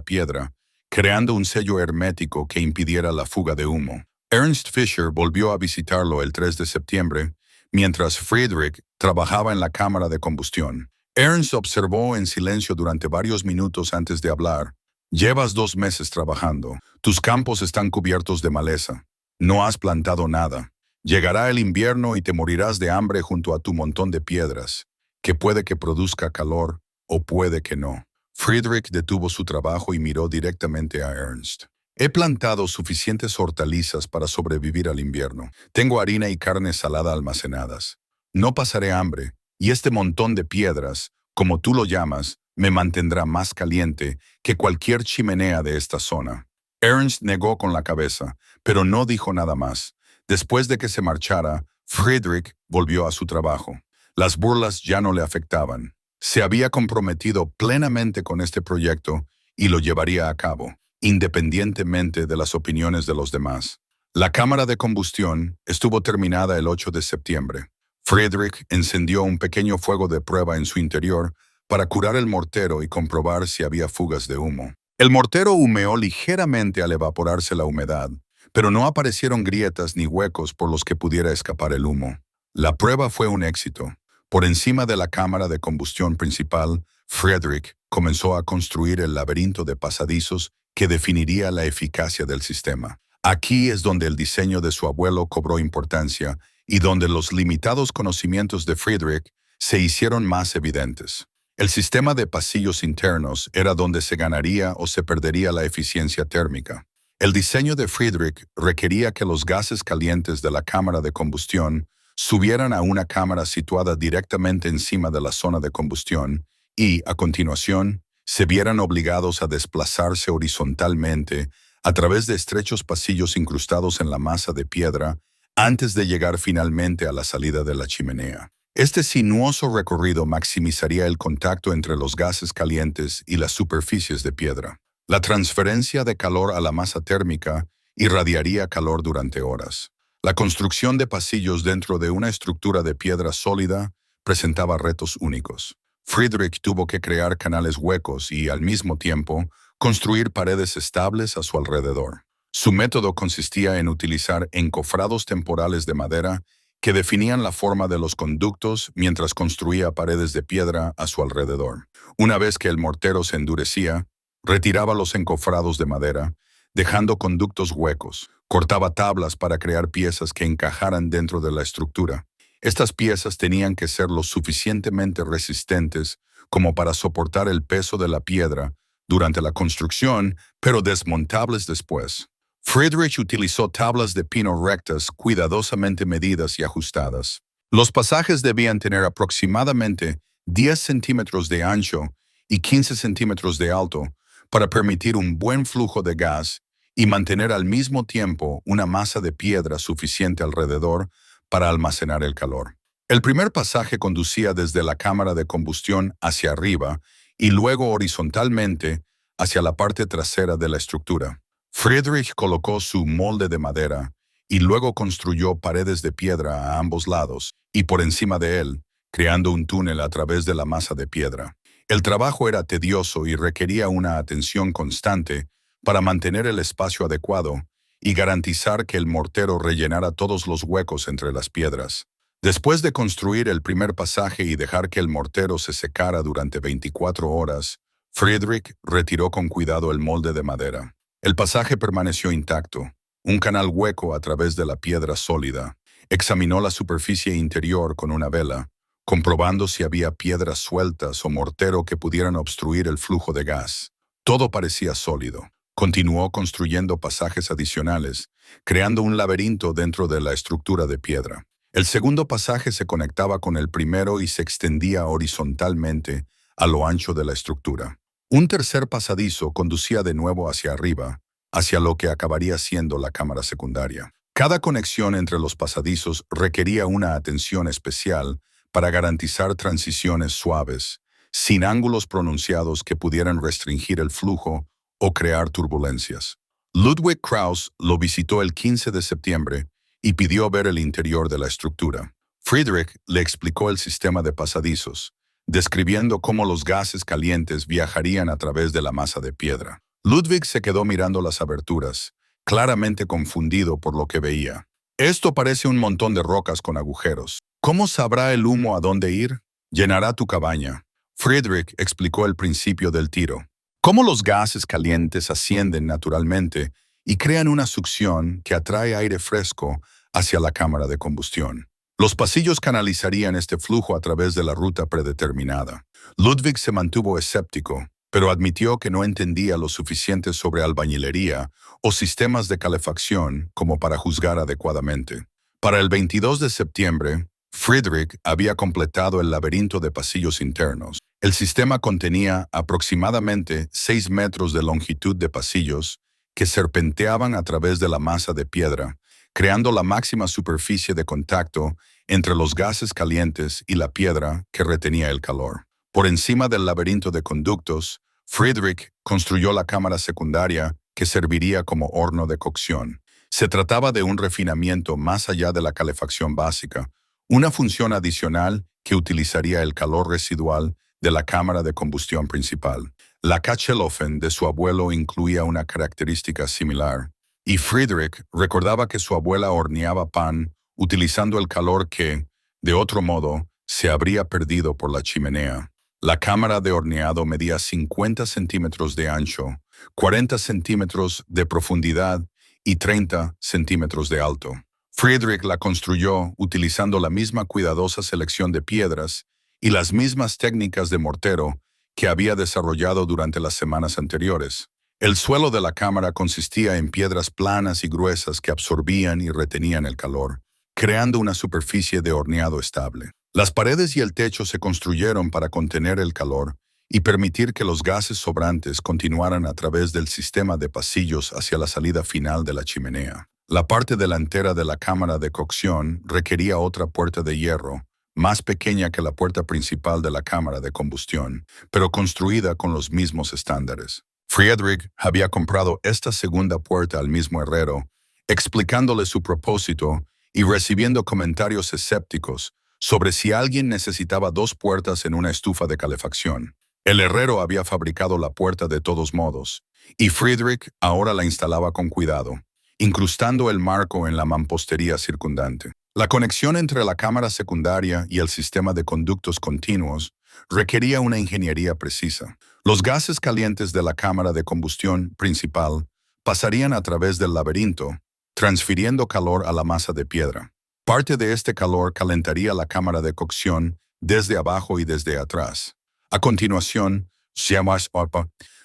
piedra, creando un sello hermético que impidiera la fuga de humo. Ernst Fischer volvió a visitarlo el 3 de septiembre, mientras Friedrich trabajaba en la cámara de combustión. Ernst observó en silencio durante varios minutos antes de hablar. «Llevas 2 meses trabajando. Tus campos están cubiertos de maleza. No has plantado nada. Llegará el invierno y te morirás de hambre junto a tu montón de piedras, que puede que produzca calor o puede que no». Friedrich detuvo su trabajo y miró directamente a Ernst. «He plantado suficientes hortalizas para sobrevivir al invierno. Tengo harina y carne salada almacenadas. No pasaré hambre, y este montón de piedras, como tú lo llamas, me mantendrá más caliente que cualquier chimenea de esta zona». Ernst negó con la cabeza, pero no dijo nada más. Después de que se marchara, Friedrich volvió a su trabajo. Las burlas ya no le afectaban. Se había comprometido plenamente con este proyecto y lo llevaría a cabo, independientemente de las opiniones de los demás. La cámara de combustión estuvo terminada el 8 de septiembre. Friedrich encendió un pequeño fuego de prueba en su interior para curar el mortero y comprobar si había fugas de humo. El mortero humeó ligeramente al evaporarse la humedad, pero no aparecieron grietas ni huecos por los que pudiera escapar el humo. La prueba fue un éxito. Por encima de la cámara de combustión principal, Friedrich comenzó a construir el laberinto de pasadizos que definiría la eficacia del sistema. Aquí es donde el diseño de su abuelo cobró importancia y donde los limitados conocimientos de Friedrich se hicieron más evidentes. El sistema de pasillos internos era donde se ganaría o se perdería la eficiencia térmica. El diseño de Friedrich requería que los gases calientes de la cámara de combustión subieran a una cámara situada directamente encima de la zona de combustión y, a continuación, se vieran obligados a desplazarse horizontalmente a través de estrechos pasillos incrustados en la masa de piedra antes de llegar finalmente a la salida de la chimenea. Este sinuoso recorrido maximizaría el contacto entre los gases calientes y las superficies de piedra. La transferencia de calor a la masa térmica irradiaría calor durante horas. La construcción de pasillos dentro de una estructura de piedra sólida presentaba retos únicos. Friedrich tuvo que crear canales huecos y, al mismo tiempo, construir paredes estables a su alrededor. Su método consistía en utilizar encofrados temporales de madera que definían la forma de los conductos mientras construía paredes de piedra a su alrededor. Una vez que el mortero se endurecía, retiraba los encofrados de madera, dejando conductos huecos. Cortaba tablas para crear piezas que encajaran dentro de la estructura. Estas piezas tenían que ser lo suficientemente resistentes como para soportar el peso de la piedra durante la construcción, pero desmontables después. Friedrich utilizó tablas de pino rectas, cuidadosamente medidas y ajustadas. Los pasajes debían tener aproximadamente 10 centímetros de ancho y 15 centímetros de alto para permitir un buen flujo de gas y mantener al mismo tiempo una masa de piedra suficiente alrededor para almacenar el calor. El primer pasaje conducía desde la cámara de combustión hacia arriba y luego horizontalmente hacia la parte trasera de la estructura. Friedrich colocó su molde de madera y luego construyó paredes de piedra a ambos lados y por encima de él, creando un túnel a través de la masa de piedra. El trabajo era tedioso y requería una atención constante para mantener el espacio adecuado y garantizar que el mortero rellenara todos los huecos entre las piedras. Después de construir el primer pasaje y dejar que el mortero se secara durante 24 horas, Friedrich retiró con cuidado el molde de madera. El pasaje permaneció intacto, un canal hueco a través de la piedra sólida. Examinó la superficie interior con una vela, comprobando si había piedras sueltas o mortero que pudieran obstruir el flujo de gas. Todo parecía sólido. Continuó construyendo pasajes adicionales, creando un laberinto dentro de la estructura de piedra. El segundo pasaje se conectaba con el primero y se extendía horizontalmente a lo ancho de la estructura. Un tercer pasadizo conducía de nuevo hacia arriba, hacia lo que acabaría siendo la cámara secundaria. Cada conexión entre los pasadizos requería una atención especial para garantizar transiciones suaves, sin ángulos pronunciados que pudieran restringir el flujo o crear turbulencias. Ludwig Krauss lo visitó el 15 de septiembre y pidió ver el interior de la estructura. Friedrich le explicó el sistema de pasadizos, describiendo cómo los gases calientes viajarían a través de la masa de piedra. Ludwig se quedó mirando las aberturas, claramente confundido por lo que veía. Esto parece un montón de rocas con agujeros. ¿Cómo sabrá el humo a dónde ir? Llenará tu cabaña. Friedrich explicó el principio del tiro. Cómo los gases calientes ascienden naturalmente y crean una succión que atrae aire fresco hacia la cámara de combustión. Los pasillos canalizarían este flujo a través de la ruta predeterminada. Ludwig se mantuvo escéptico, pero admitió que no entendía lo suficiente sobre albañilería o sistemas de calefacción como para juzgar adecuadamente. Para el 22 de septiembre, Friedrich había completado el laberinto de pasillos internos. El sistema contenía aproximadamente 6 metros de longitud de pasillos que serpenteaban a través de la masa de piedra, creando la máxima superficie de contacto entre los gases calientes y la piedra que retenía el calor. Por encima del laberinto de conductos, Friedrich construyó la cámara secundaria que serviría como horno de cocción. Se trataba de un refinamiento más allá de la calefacción básica, una función adicional que utilizaría el calor residual de la cámara de combustión principal. La Kachelofen de su abuelo incluía una característica similar, y Friedrich recordaba que su abuela horneaba pan utilizando el calor que, de otro modo, se habría perdido por la chimenea. La cámara de horneado medía 50 centímetros de ancho, 40 centímetros de profundidad y 30 centímetros de alto. Friedrich la construyó utilizando la misma cuidadosa selección de piedras y las mismas técnicas de mortero que había desarrollado durante las semanas anteriores. El suelo de la cámara consistía en piedras planas y gruesas que absorbían y retenían el calor, creando una superficie de horneado estable. Las paredes y el techo se construyeron para contener el calor y permitir que los gases sobrantes continuaran a través del sistema de pasillos hacia la salida final de la chimenea. La parte delantera de la cámara de cocción requería otra puerta de hierro, más pequeña que la puerta principal de la cámara de combustión, pero construida con los mismos estándares. Friedrich había comprado esta segunda puerta al mismo herrero, explicándole su propósito y recibiendo comentarios escépticos sobre si alguien necesitaba 2 puertas en una estufa de calefacción. El herrero había fabricado la puerta de todos modos, y Friedrich ahora la instalaba con cuidado, incrustando el marco en la mampostería circundante. La conexión entre la cámara secundaria y el sistema de conductos continuos requería una ingeniería precisa. Los gases calientes de la cámara de combustión principal pasarían a través del laberinto, transfiriendo calor a la masa de piedra. Parte de este calor calentaría la cámara de cocción desde abajo y desde atrás. A continuación,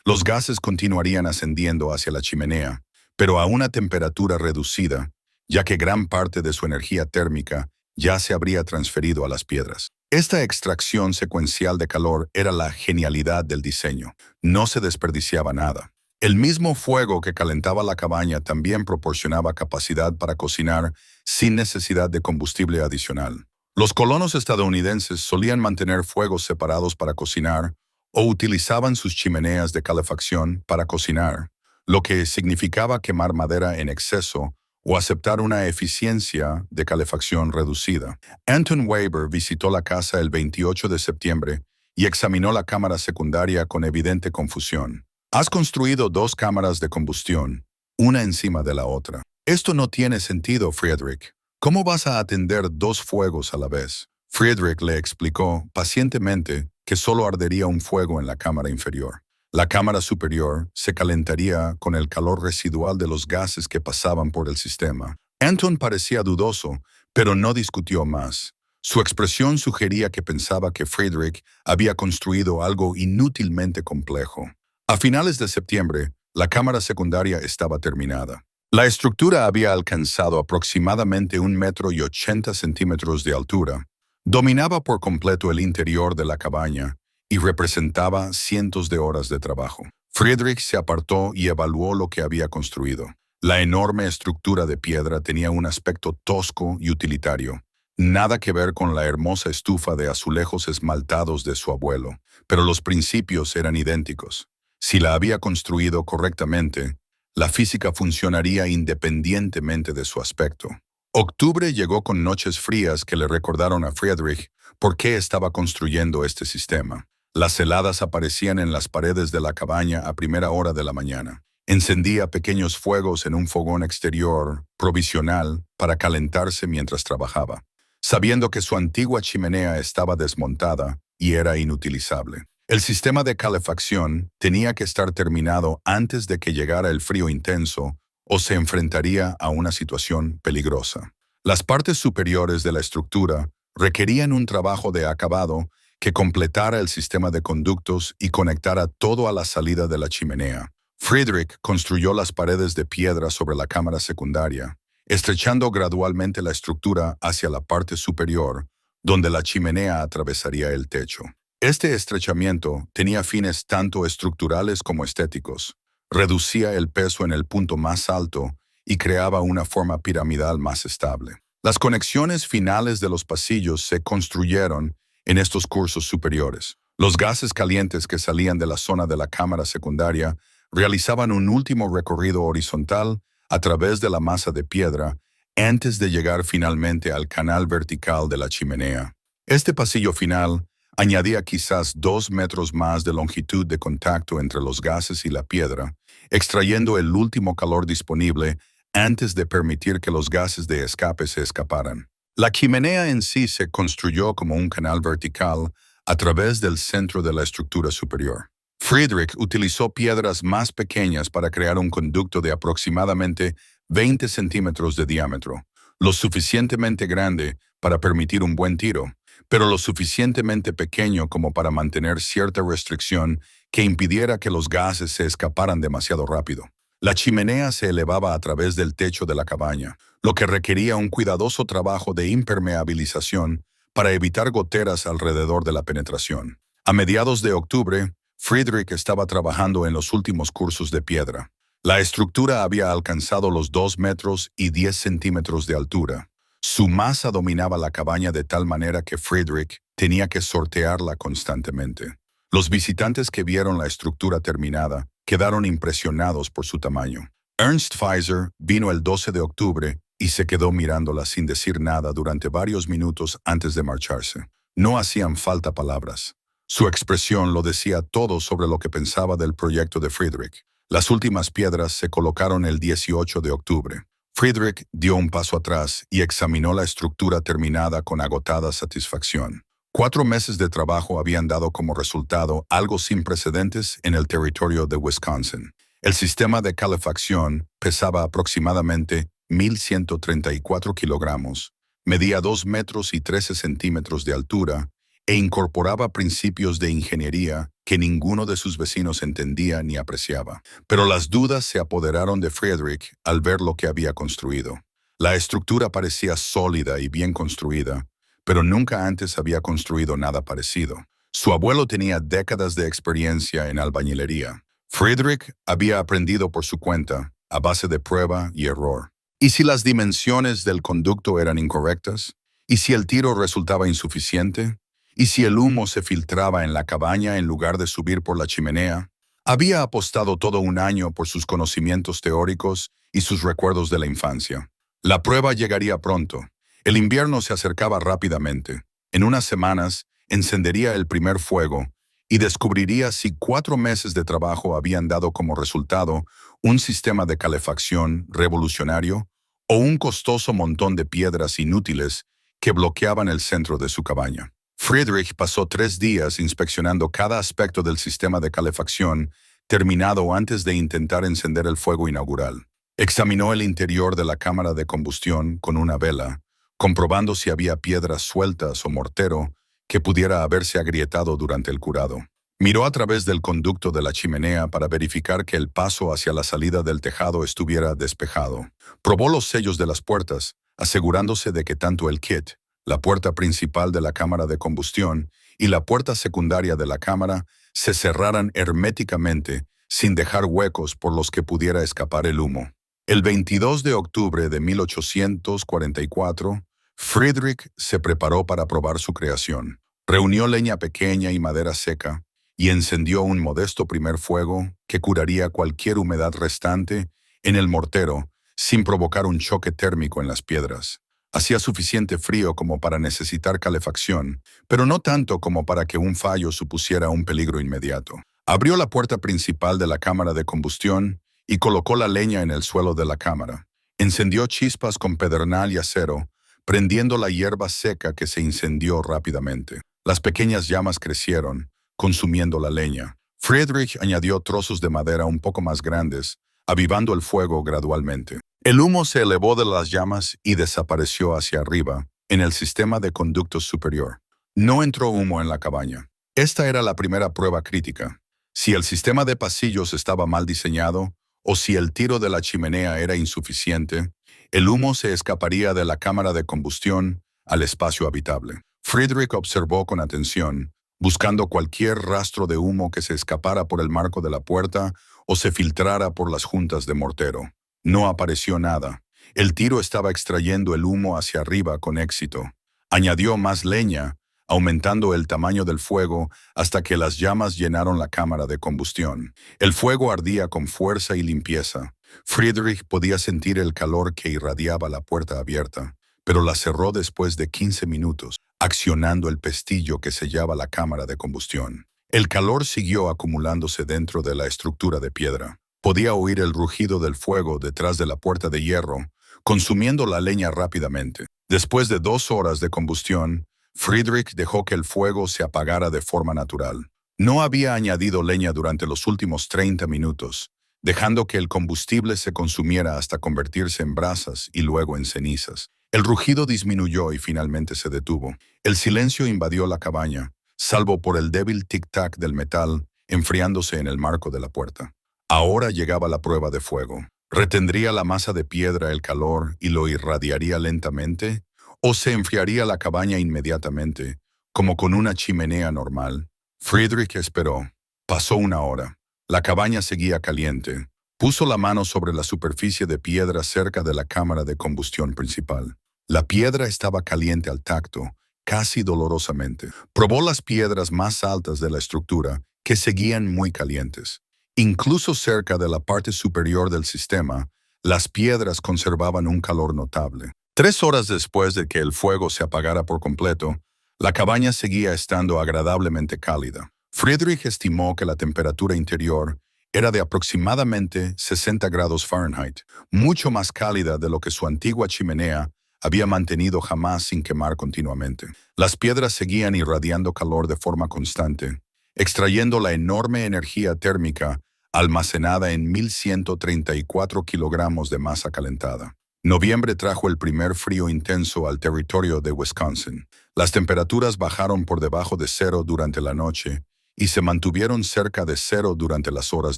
los gases continuarían ascendiendo hacia la chimenea, pero a una temperatura reducida, ya que gran parte de su energía térmica ya se habría transferido a las piedras. Esta extracción secuencial de calor era la genialidad del diseño. No se desperdiciaba nada. El mismo fuego que calentaba la cabaña también proporcionaba capacidad para cocinar sin necesidad de combustible adicional. Los colonos estadounidenses solían mantener fuegos separados para cocinar o utilizaban sus chimeneas de calefacción para cocinar, lo que significaba quemar madera en exceso o aceptar una eficiencia de calefacción reducida. Anton Weber visitó la casa el 28 de septiembre y examinó la cámara secundaria con evidente confusión. Has construido dos cámaras de combustión, una encima de la otra. Esto no tiene sentido, Friedrich. ¿Cómo vas a atender dos fuegos a la vez? Friedrich le explicó pacientemente que solo ardería un fuego en la cámara inferior. La cámara superior se calentaría con el calor residual de los gases que pasaban por el sistema. Anton parecía dudoso, pero no discutió más. Su expresión sugería que pensaba que Friedrich había construido algo inútilmente complejo. A finales de septiembre, la cámara secundaria estaba terminada. La estructura había alcanzado aproximadamente 1,80 m de altura, dominaba por completo el interior de la cabaña y representaba cientos de horas de trabajo. Friedrich se apartó y evaluó lo que había construido. La enorme estructura de piedra tenía un aspecto tosco y utilitario. Nada que ver con la hermosa estufa de azulejos esmaltados de su abuelo, pero los principios eran idénticos. Si la había construido correctamente, la física funcionaría independientemente de su aspecto. Octubre llegó con noches frías que le recordaron a Friedrich por qué estaba construyendo este sistema. Las heladas aparecían en las paredes de la cabaña a primera hora de la mañana. Encendía pequeños fuegos en un fogón exterior provisional para calentarse mientras trabajaba, sabiendo que su antigua chimenea estaba desmontada y era inutilizable. El sistema de calefacción tenía que estar terminado antes de que llegara el frío intenso o se enfrentaría a una situación peligrosa. Las partes superiores de la estructura requerían un trabajo de acabado que completara el sistema de conductos y conectara todo a la salida de la chimenea. Friedrich construyó las paredes de piedra sobre la cámara secundaria, estrechando gradualmente la estructura hacia la parte superior, donde la chimenea atravesaría el techo. Este estrechamiento tenía fines tanto estructurales como estéticos. Reducía el peso en el punto más alto y creaba una forma piramidal más estable. Las conexiones finales de los pasillos se construyeron en estos cursos superiores. Los gases calientes que salían de la zona de la cámara secundaria realizaban un último recorrido horizontal a través de la masa de piedra antes de llegar finalmente al canal vertical de la chimenea. Este pasillo final añadía quizás 2 metros más de longitud de contacto entre los gases y la piedra, extrayendo el último calor disponible antes de permitir que los gases de escape se escaparan. La chimenea en sí se construyó como un canal vertical a través del centro de la estructura superior. Friedrich utilizó piedras más pequeñas para crear un conducto de aproximadamente 20 centímetros de diámetro, lo suficientemente grande para permitir un buen tiro, pero lo suficientemente pequeño como para mantener cierta restricción que impidiera que los gases se escaparan demasiado rápido. La chimenea se elevaba a través del techo de la cabaña, lo que requería un cuidadoso trabajo de impermeabilización para evitar goteras alrededor de la penetración. A mediados de octubre, Friedrich estaba trabajando en los últimos cursos de piedra. La estructura había alcanzado los 2 metros y 10 centímetros de altura. Su masa dominaba la cabaña de tal manera que Friedrich tenía que sortearla constantemente. Los visitantes que vieron la estructura terminada quedaron impresionados por su tamaño. Ernst Pfizer vino el 12 de octubre y se quedó mirándola sin decir nada durante varios minutos antes de marcharse. No hacían falta palabras. Su expresión lo decía todo sobre lo que pensaba del proyecto de Friedrich. Las últimas piedras se colocaron el 18 de octubre. Friedrich dio un paso atrás y examinó la estructura terminada con agotada satisfacción. 4 meses de trabajo habían dado como resultado algo sin precedentes en el territorio de Wisconsin. El sistema de calefacción pesaba aproximadamente 1,134 kilogramos, medía 2 metros y 13 centímetros de altura e incorporaba principios de ingeniería que ninguno de sus vecinos entendía ni apreciaba. Pero las dudas se apoderaron de Friedrich al ver lo que había construido. La estructura parecía sólida y bien construida, pero nunca antes había construido nada parecido. Su abuelo tenía décadas de experiencia en albañilería. Friedrich había aprendido por su cuenta, a base de prueba y error. ¿Y si las dimensiones del conducto eran incorrectas? ¿Y si el tiro resultaba insuficiente? ¿Y si el humo se filtraba en la cabaña en lugar de subir por la chimenea? Había apostado todo un año por sus conocimientos teóricos y sus recuerdos de la infancia. La prueba llegaría pronto. El invierno se acercaba rápidamente. En unas semanas, encendería el primer fuego y descubriría si 4 meses de trabajo habían dado como resultado un sistema de calefacción revolucionario o un costoso montón de piedras inútiles que bloqueaban el centro de su cabaña. Friedrich pasó 3 días inspeccionando cada aspecto del sistema de calefacción terminado antes de intentar encender el fuego inaugural. Examinó el interior de la cámara de combustión con una vela, comprobando si había piedras sueltas o mortero que pudiera haberse agrietado durante el curado. Miró a través del conducto de la chimenea para verificar que el paso hacia la salida del tejado estuviera despejado. Probó los sellos de las puertas, asegurándose de que tanto el kit, la puerta principal de la cámara de combustión y la puerta secundaria de la cámara se cerraran herméticamente sin dejar huecos por los que pudiera escapar el humo. El 22 de octubre de 1844, Friedrich se preparó para probar su creación. Reunió leña pequeña y madera seca y encendió un modesto primer fuego que curaría cualquier humedad restante en el mortero sin provocar un choque térmico en las piedras. Hacía suficiente frío como para necesitar calefacción, pero no tanto como para que un fallo supusiera un peligro inmediato. Abrió la puerta principal de la cámara de combustión y colocó la leña en el suelo de la cámara. Encendió chispas con pedernal y acero, prendiendo la hierba seca que se incendió rápidamente. Las pequeñas llamas crecieron, consumiendo la leña. Friedrich añadió trozos de madera un poco más grandes, avivando el fuego gradualmente. El humo se elevó de las llamas y desapareció hacia arriba, en el sistema de conductos superior. No entró humo en la cabaña. Esta era la primera prueba crítica. Si el sistema de pasillos estaba mal diseñado, o si el tiro de la chimenea era insuficiente, el humo se escaparía de la cámara de combustión al espacio habitable. Friedrich observó con atención, buscando cualquier rastro de humo que se escapara por el marco de la puerta o se filtrara por las juntas de mortero. No apareció nada. El tiro estaba extrayendo el humo hacia arriba con éxito. Añadió más leña, aumentando el tamaño del fuego hasta que las llamas llenaron la cámara de combustión. El fuego ardía con fuerza y limpieza. Friedrich podía sentir el calor que irradiaba la puerta abierta, pero la cerró después de 15 minutos, accionando el pestillo que sellaba la cámara de combustión. El calor siguió acumulándose dentro de la estructura de piedra. Podía oír el rugido del fuego detrás de la puerta de hierro, consumiendo la leña rápidamente. Después de 2 horas de combustión, Friedrich dejó que el fuego se apagara de forma natural. No había añadido leña durante los últimos 30 minutos, dejando que el combustible se consumiera hasta convertirse en brasas y luego en cenizas. El rugido disminuyó y finalmente se detuvo. El silencio invadió la cabaña, salvo por el débil tic-tac del metal enfriándose en el marco de la puerta. Ahora llegaba la prueba de fuego. ¿Retendría la masa de piedra el calor y lo irradiaría lentamente? ¿O se enfriaría la cabaña inmediatamente, como con una chimenea normal? Friedrich esperó. Pasó 1 hora. La cabaña seguía caliente. Puso la mano sobre la superficie de piedra cerca de la cámara de combustión principal. La piedra estaba caliente al tacto, casi dolorosamente. Probó las piedras más altas de la estructura, que seguían muy calientes. Incluso cerca de la parte superior del sistema, las piedras conservaban un calor notable. 3 horas después de que el fuego se apagara por completo, la cabaña seguía estando agradablemente cálida. Friedrich estimó que la temperatura interior era de aproximadamente 60 grados Fahrenheit, mucho más cálida de lo que su antigua chimenea había mantenido jamás sin quemar continuamente. Las piedras seguían irradiando calor de forma constante, extrayendo la enorme energía térmica almacenada en 1.134 kilogramos de masa calentada. Noviembre trajo el primer frío intenso al territorio de Wisconsin. Las temperaturas bajaron por debajo de 0 durante la noche y se mantuvieron cerca de 0 durante las horas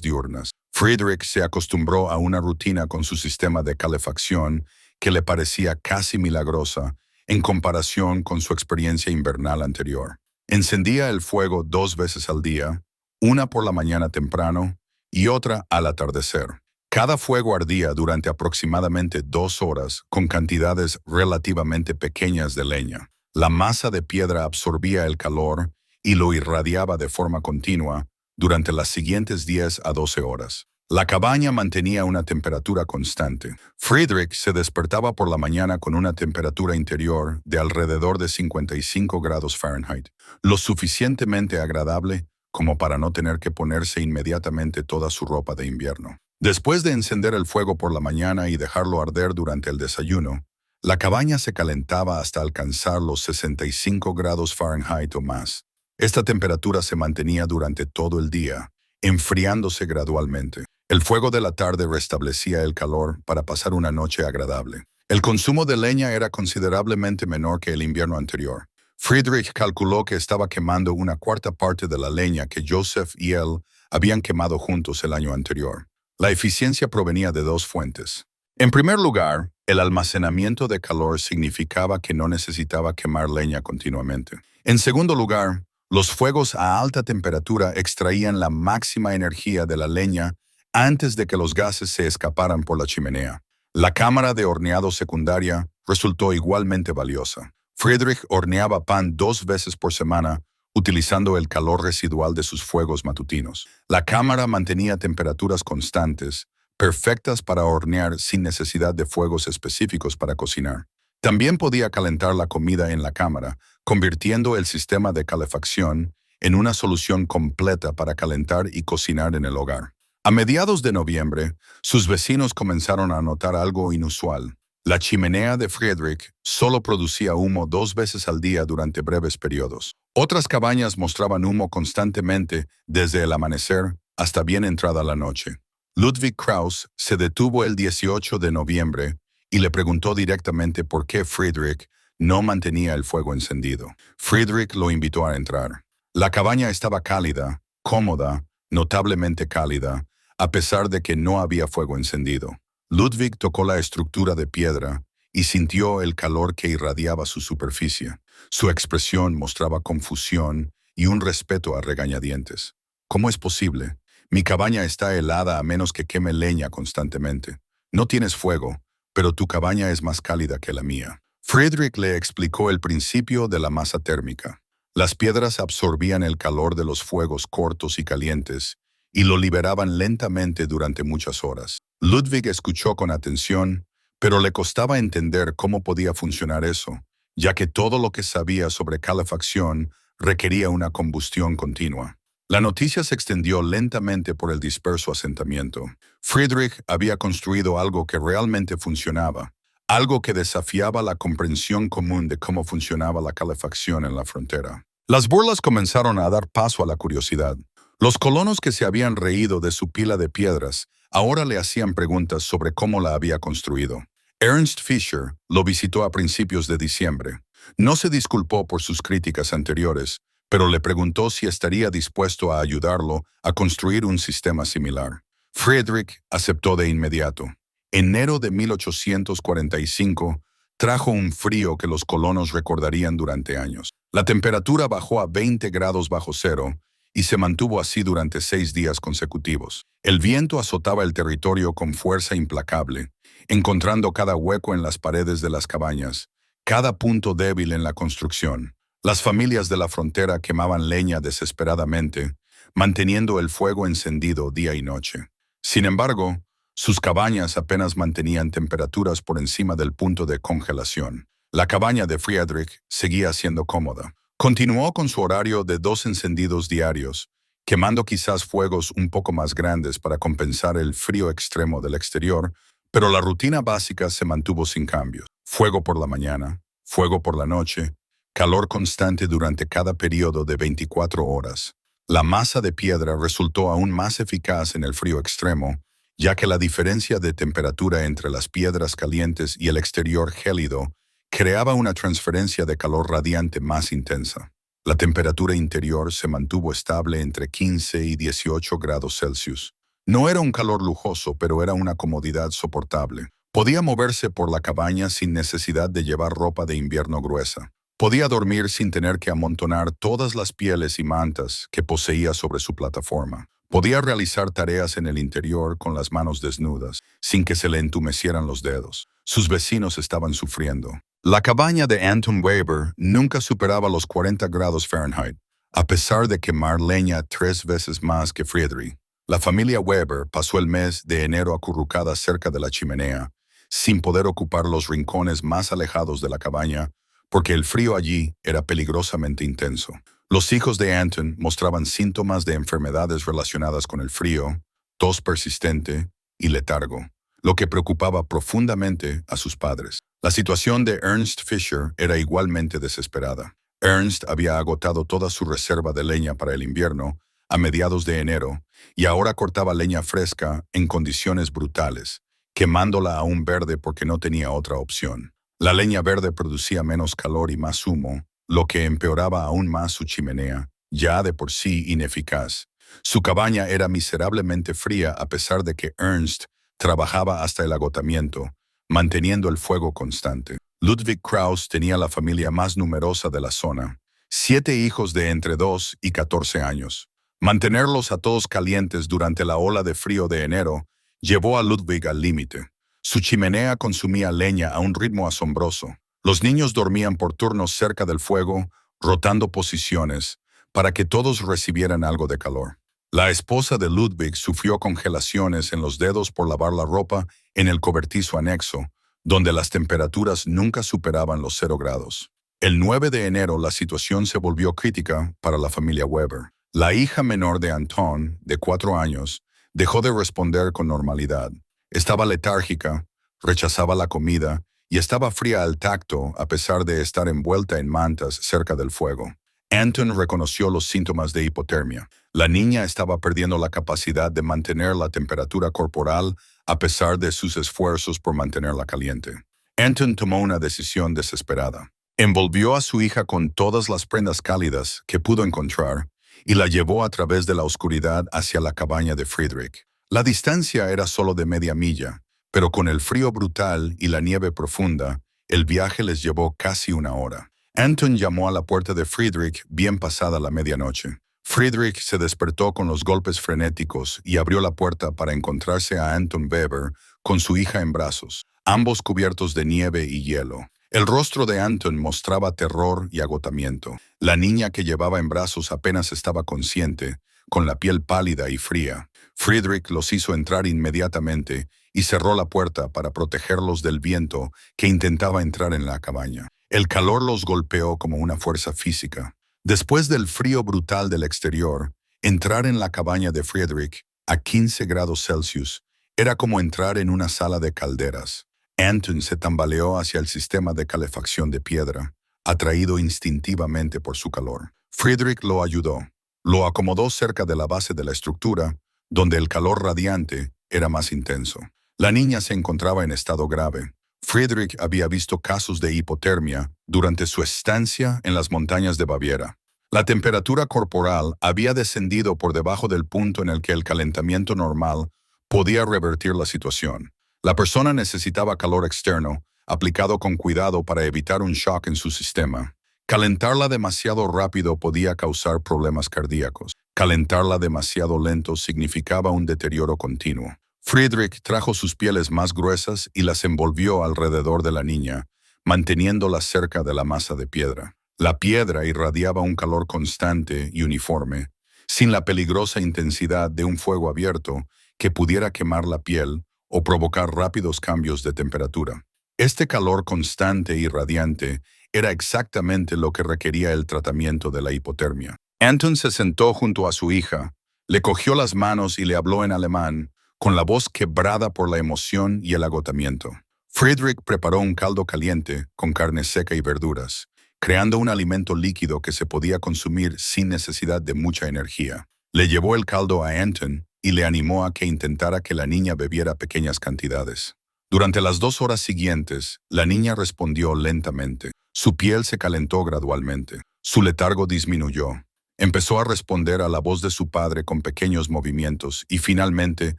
diurnas. Friedrich se acostumbró a una rutina con su sistema de calefacción que le parecía casi milagrosa en comparación con su experiencia invernal anterior. Encendía el fuego 2 veces al día, una por la mañana temprano y otra al atardecer. Cada fuego ardía durante aproximadamente 2 horas con cantidades relativamente pequeñas de leña. La masa de piedra absorbía el calor y lo irradiaba de forma continua durante las siguientes 10 a 12 horas. La cabaña mantenía una temperatura constante. Friedrich se despertaba por la mañana con una temperatura interior de alrededor de 55 grados Fahrenheit, lo suficientemente agradable como para no tener que ponerse inmediatamente toda su ropa de invierno. Después de encender el fuego por la mañana y dejarlo arder durante el desayuno, la cabaña se calentaba hasta alcanzar los 65 grados Fahrenheit o más. Esta temperatura se mantenía durante todo el día, enfriándose gradualmente. El fuego de la tarde restablecía el calor para pasar una noche agradable. El consumo de leña era considerablemente menor que el invierno anterior. Friedrich calculó que estaba quemando una cuarta parte de la leña que Joseph y él habían quemado juntos el año anterior. La eficiencia provenía de dos fuentes. En primer lugar, el almacenamiento de calor significaba que no necesitaba quemar leña continuamente. En segundo lugar, los fuegos a alta temperatura extraían la máxima energía de la leña antes de que los gases se escaparan por la chimenea. La cámara de horneado secundaria resultó igualmente valiosa. Friedrich horneaba pan 2 veces por semana, utilizando el calor residual de sus fuegos matutinos. La cámara mantenía temperaturas constantes, perfectas para hornear sin necesidad de fuegos específicos para cocinar. También podía calentar la comida en la cámara, convirtiendo el sistema de calefacción en una solución completa para calentar y cocinar en el hogar. A mediados de noviembre, sus vecinos comenzaron a notar algo inusual. La chimenea de Friedrich solo producía humo 2 veces al día durante breves periodos. Otras cabañas mostraban humo constantemente desde el amanecer hasta bien entrada la noche. Ludwig Krauss se detuvo el 18 de noviembre y le preguntó directamente por qué Friedrich no mantenía el fuego encendido. Friedrich lo invitó a entrar. La cabaña estaba cálida, cómoda, notablemente cálida, a pesar de que no había fuego encendido. Ludwig tocó la estructura de piedra y sintió el calor que irradiaba su superficie. Su expresión mostraba confusión y un respeto a regañadientes. ¿Cómo es posible? Mi cabaña está helada a menos que queme leña constantemente. No tienes fuego, pero tu cabaña es más cálida que la mía. Friedrich le explicó el principio de la masa térmica. Las piedras absorbían el calor de los fuegos cortos y calientes y lo liberaban lentamente durante muchas horas. Ludwig escuchó con atención, pero le costaba entender cómo podía funcionar eso, ya que todo lo que sabía sobre calefacción requería una combustión continua. La noticia se extendió lentamente por el disperso asentamiento. Friedrich había construido algo que realmente funcionaba, algo que desafiaba la comprensión común de cómo funcionaba la calefacción en la frontera. Las burlas comenzaron a dar paso a la curiosidad. Los colonos que se habían reído de su pila de piedras ahora le hacían preguntas sobre cómo la había construido. Ernst Fischer lo visitó a principios de diciembre. No se disculpó por sus críticas anteriores, pero le preguntó si estaría dispuesto a ayudarlo a construir un sistema similar. Friedrich aceptó de inmediato. Enero de 1845 trajo un frío que los colonos recordarían durante años. La temperatura bajó a 20 grados bajo cero y se mantuvo así durante 6 días consecutivos. El viento azotaba el territorio con fuerza implacable, encontrando cada hueco en las paredes de las cabañas, cada punto débil en la construcción. Las familias de la frontera quemaban leña desesperadamente, manteniendo el fuego encendido día y noche. Sin embargo, sus cabañas apenas mantenían temperaturas por encima del punto de congelación. La cabaña de Friedrich seguía siendo cómoda. Continuó con su horario de 2 encendidos diarios, quemando quizás fuegos un poco más grandes para compensar el frío extremo del exterior, pero la rutina básica se mantuvo sin cambios. Fuego por la mañana, fuego por la noche, calor constante durante cada periodo de 24 horas. La masa de piedra resultó aún más eficaz en el frío extremo, ya que la diferencia de temperatura entre las piedras calientes y el exterior gélido creaba una transferencia de calor radiante más intensa. La temperatura interior se mantuvo estable entre 15 y 18 grados Celsius. No era un calor lujoso, pero era una comodidad soportable. Podía moverse por la cabaña sin necesidad de llevar ropa de invierno gruesa. Podía dormir sin tener que amontonar todas las pieles y mantas que poseía sobre su plataforma. Podía realizar tareas en el interior con las manos desnudas, sin que se le entumecieran los dedos. Sus vecinos estaban sufriendo. La cabaña de Anton Weber nunca superaba los 40 grados Fahrenheit, a pesar de quemar leña 3 veces más que Friedrich. La familia Weber pasó el mes de enero acurrucada cerca de la chimenea, sin poder ocupar los rincones más alejados de la cabaña, porque el frío allí era peligrosamente intenso. Los hijos de Anton mostraban síntomas de enfermedades relacionadas con el frío, tos persistente y letargo, lo que preocupaba profundamente a sus padres. La situación de Ernst Fischer era igualmente desesperada. Ernst había agotado toda su reserva de leña para el invierno a mediados de enero y ahora cortaba leña fresca en condiciones brutales, quemándola aún verde porque no tenía otra opción. La leña verde producía menos calor y más humo, lo que empeoraba aún más su chimenea, ya de por sí ineficaz. Su cabaña era miserablemente fría a pesar de que Ernst trabajaba hasta el agotamiento, manteniendo el fuego constante. Ludwig Krauss tenía la familia más numerosa de la zona, 7 hijos de entre 2 y 14 años. Mantenerlos a todos calientes durante la ola de frío de enero llevó a Ludwig al límite. Su chimenea consumía leña a un ritmo asombroso. Los niños dormían por turnos cerca del fuego, rotando posiciones, para que todos recibieran algo de calor. La esposa de Ludwig sufrió congelaciones en los dedos por lavar la ropa en el cobertizo anexo, donde las temperaturas nunca superaban los 0 grados. El 9 de enero la situación se volvió crítica para la familia Weber. La hija menor de Anton, de 4 años, dejó de responder con normalidad. Estaba letárgica, rechazaba la comida y estaba fría al tacto a pesar de estar envuelta en mantas cerca del fuego. Anton reconoció los síntomas de hipotermia. La niña estaba perdiendo la capacidad de mantener la temperatura corporal a pesar de sus esfuerzos por mantenerla caliente. Anton tomó una decisión desesperada. Envolvió a su hija con todas las prendas cálidas que pudo encontrar y la llevó a través de la oscuridad hacia la cabaña de Friedrich. La distancia era solo de media milla, pero con el frío brutal y la nieve profunda, el viaje les llevó casi 1 hora. Anton llamó a la puerta de Friedrich bien pasada la medianoche. Friedrich se despertó con los golpes frenéticos y abrió la puerta para encontrarse a Anton Weber con su hija en brazos, ambos cubiertos de nieve y hielo. El rostro de Anton mostraba terror y agotamiento. La niña que llevaba en brazos apenas estaba consciente, con la piel pálida y fría. Friedrich los hizo entrar inmediatamente y cerró la puerta para protegerlos del viento que intentaba entrar en la cabaña. El calor los golpeó como una fuerza física. Después del frío brutal del exterior, entrar en la cabaña de Friedrich a 15 grados Celsius era como entrar en una sala de calderas. Anton se tambaleó hacia el sistema de calefacción de piedra, atraído instintivamente por su calor. Friedrich lo ayudó. Lo acomodó cerca de la base de la estructura, donde el calor radiante era más intenso. La niña se encontraba en estado grave. Friedrich había visto casos de hipotermia durante su estancia en las montañas de Baviera. La temperatura corporal había descendido por debajo del punto en el que el calentamiento normal podía revertir la situación. La persona necesitaba calor externo, aplicado con cuidado para evitar un shock en su sistema. Calentarla demasiado rápido podía causar problemas cardíacos. Calentarla demasiado lento significaba un deterioro continuo. Friedrich trajo sus pieles más gruesas y las envolvió alrededor de la niña, manteniéndola cerca de la masa de piedra. La piedra irradiaba un calor constante y uniforme, sin la peligrosa intensidad de un fuego abierto que pudiera quemar la piel o provocar rápidos cambios de temperatura. Este calor constante y radiante era exactamente lo que requería el tratamiento de la hipotermia. Anton se sentó junto a su hija, le cogió las manos y le habló en alemán, con la voz quebrada por la emoción y el agotamiento. Friedrich preparó un caldo caliente con carne seca y verduras, creando un alimento líquido que se podía consumir sin necesidad de mucha energía. Le llevó el caldo a Anton y le animó a que intentara que la niña bebiera pequeñas cantidades. Durante las 2 horas siguientes, la niña respondió lentamente. Su piel se calentó gradualmente. Su letargo disminuyó. Empezó a responder a la voz de su padre con pequeños movimientos y finalmente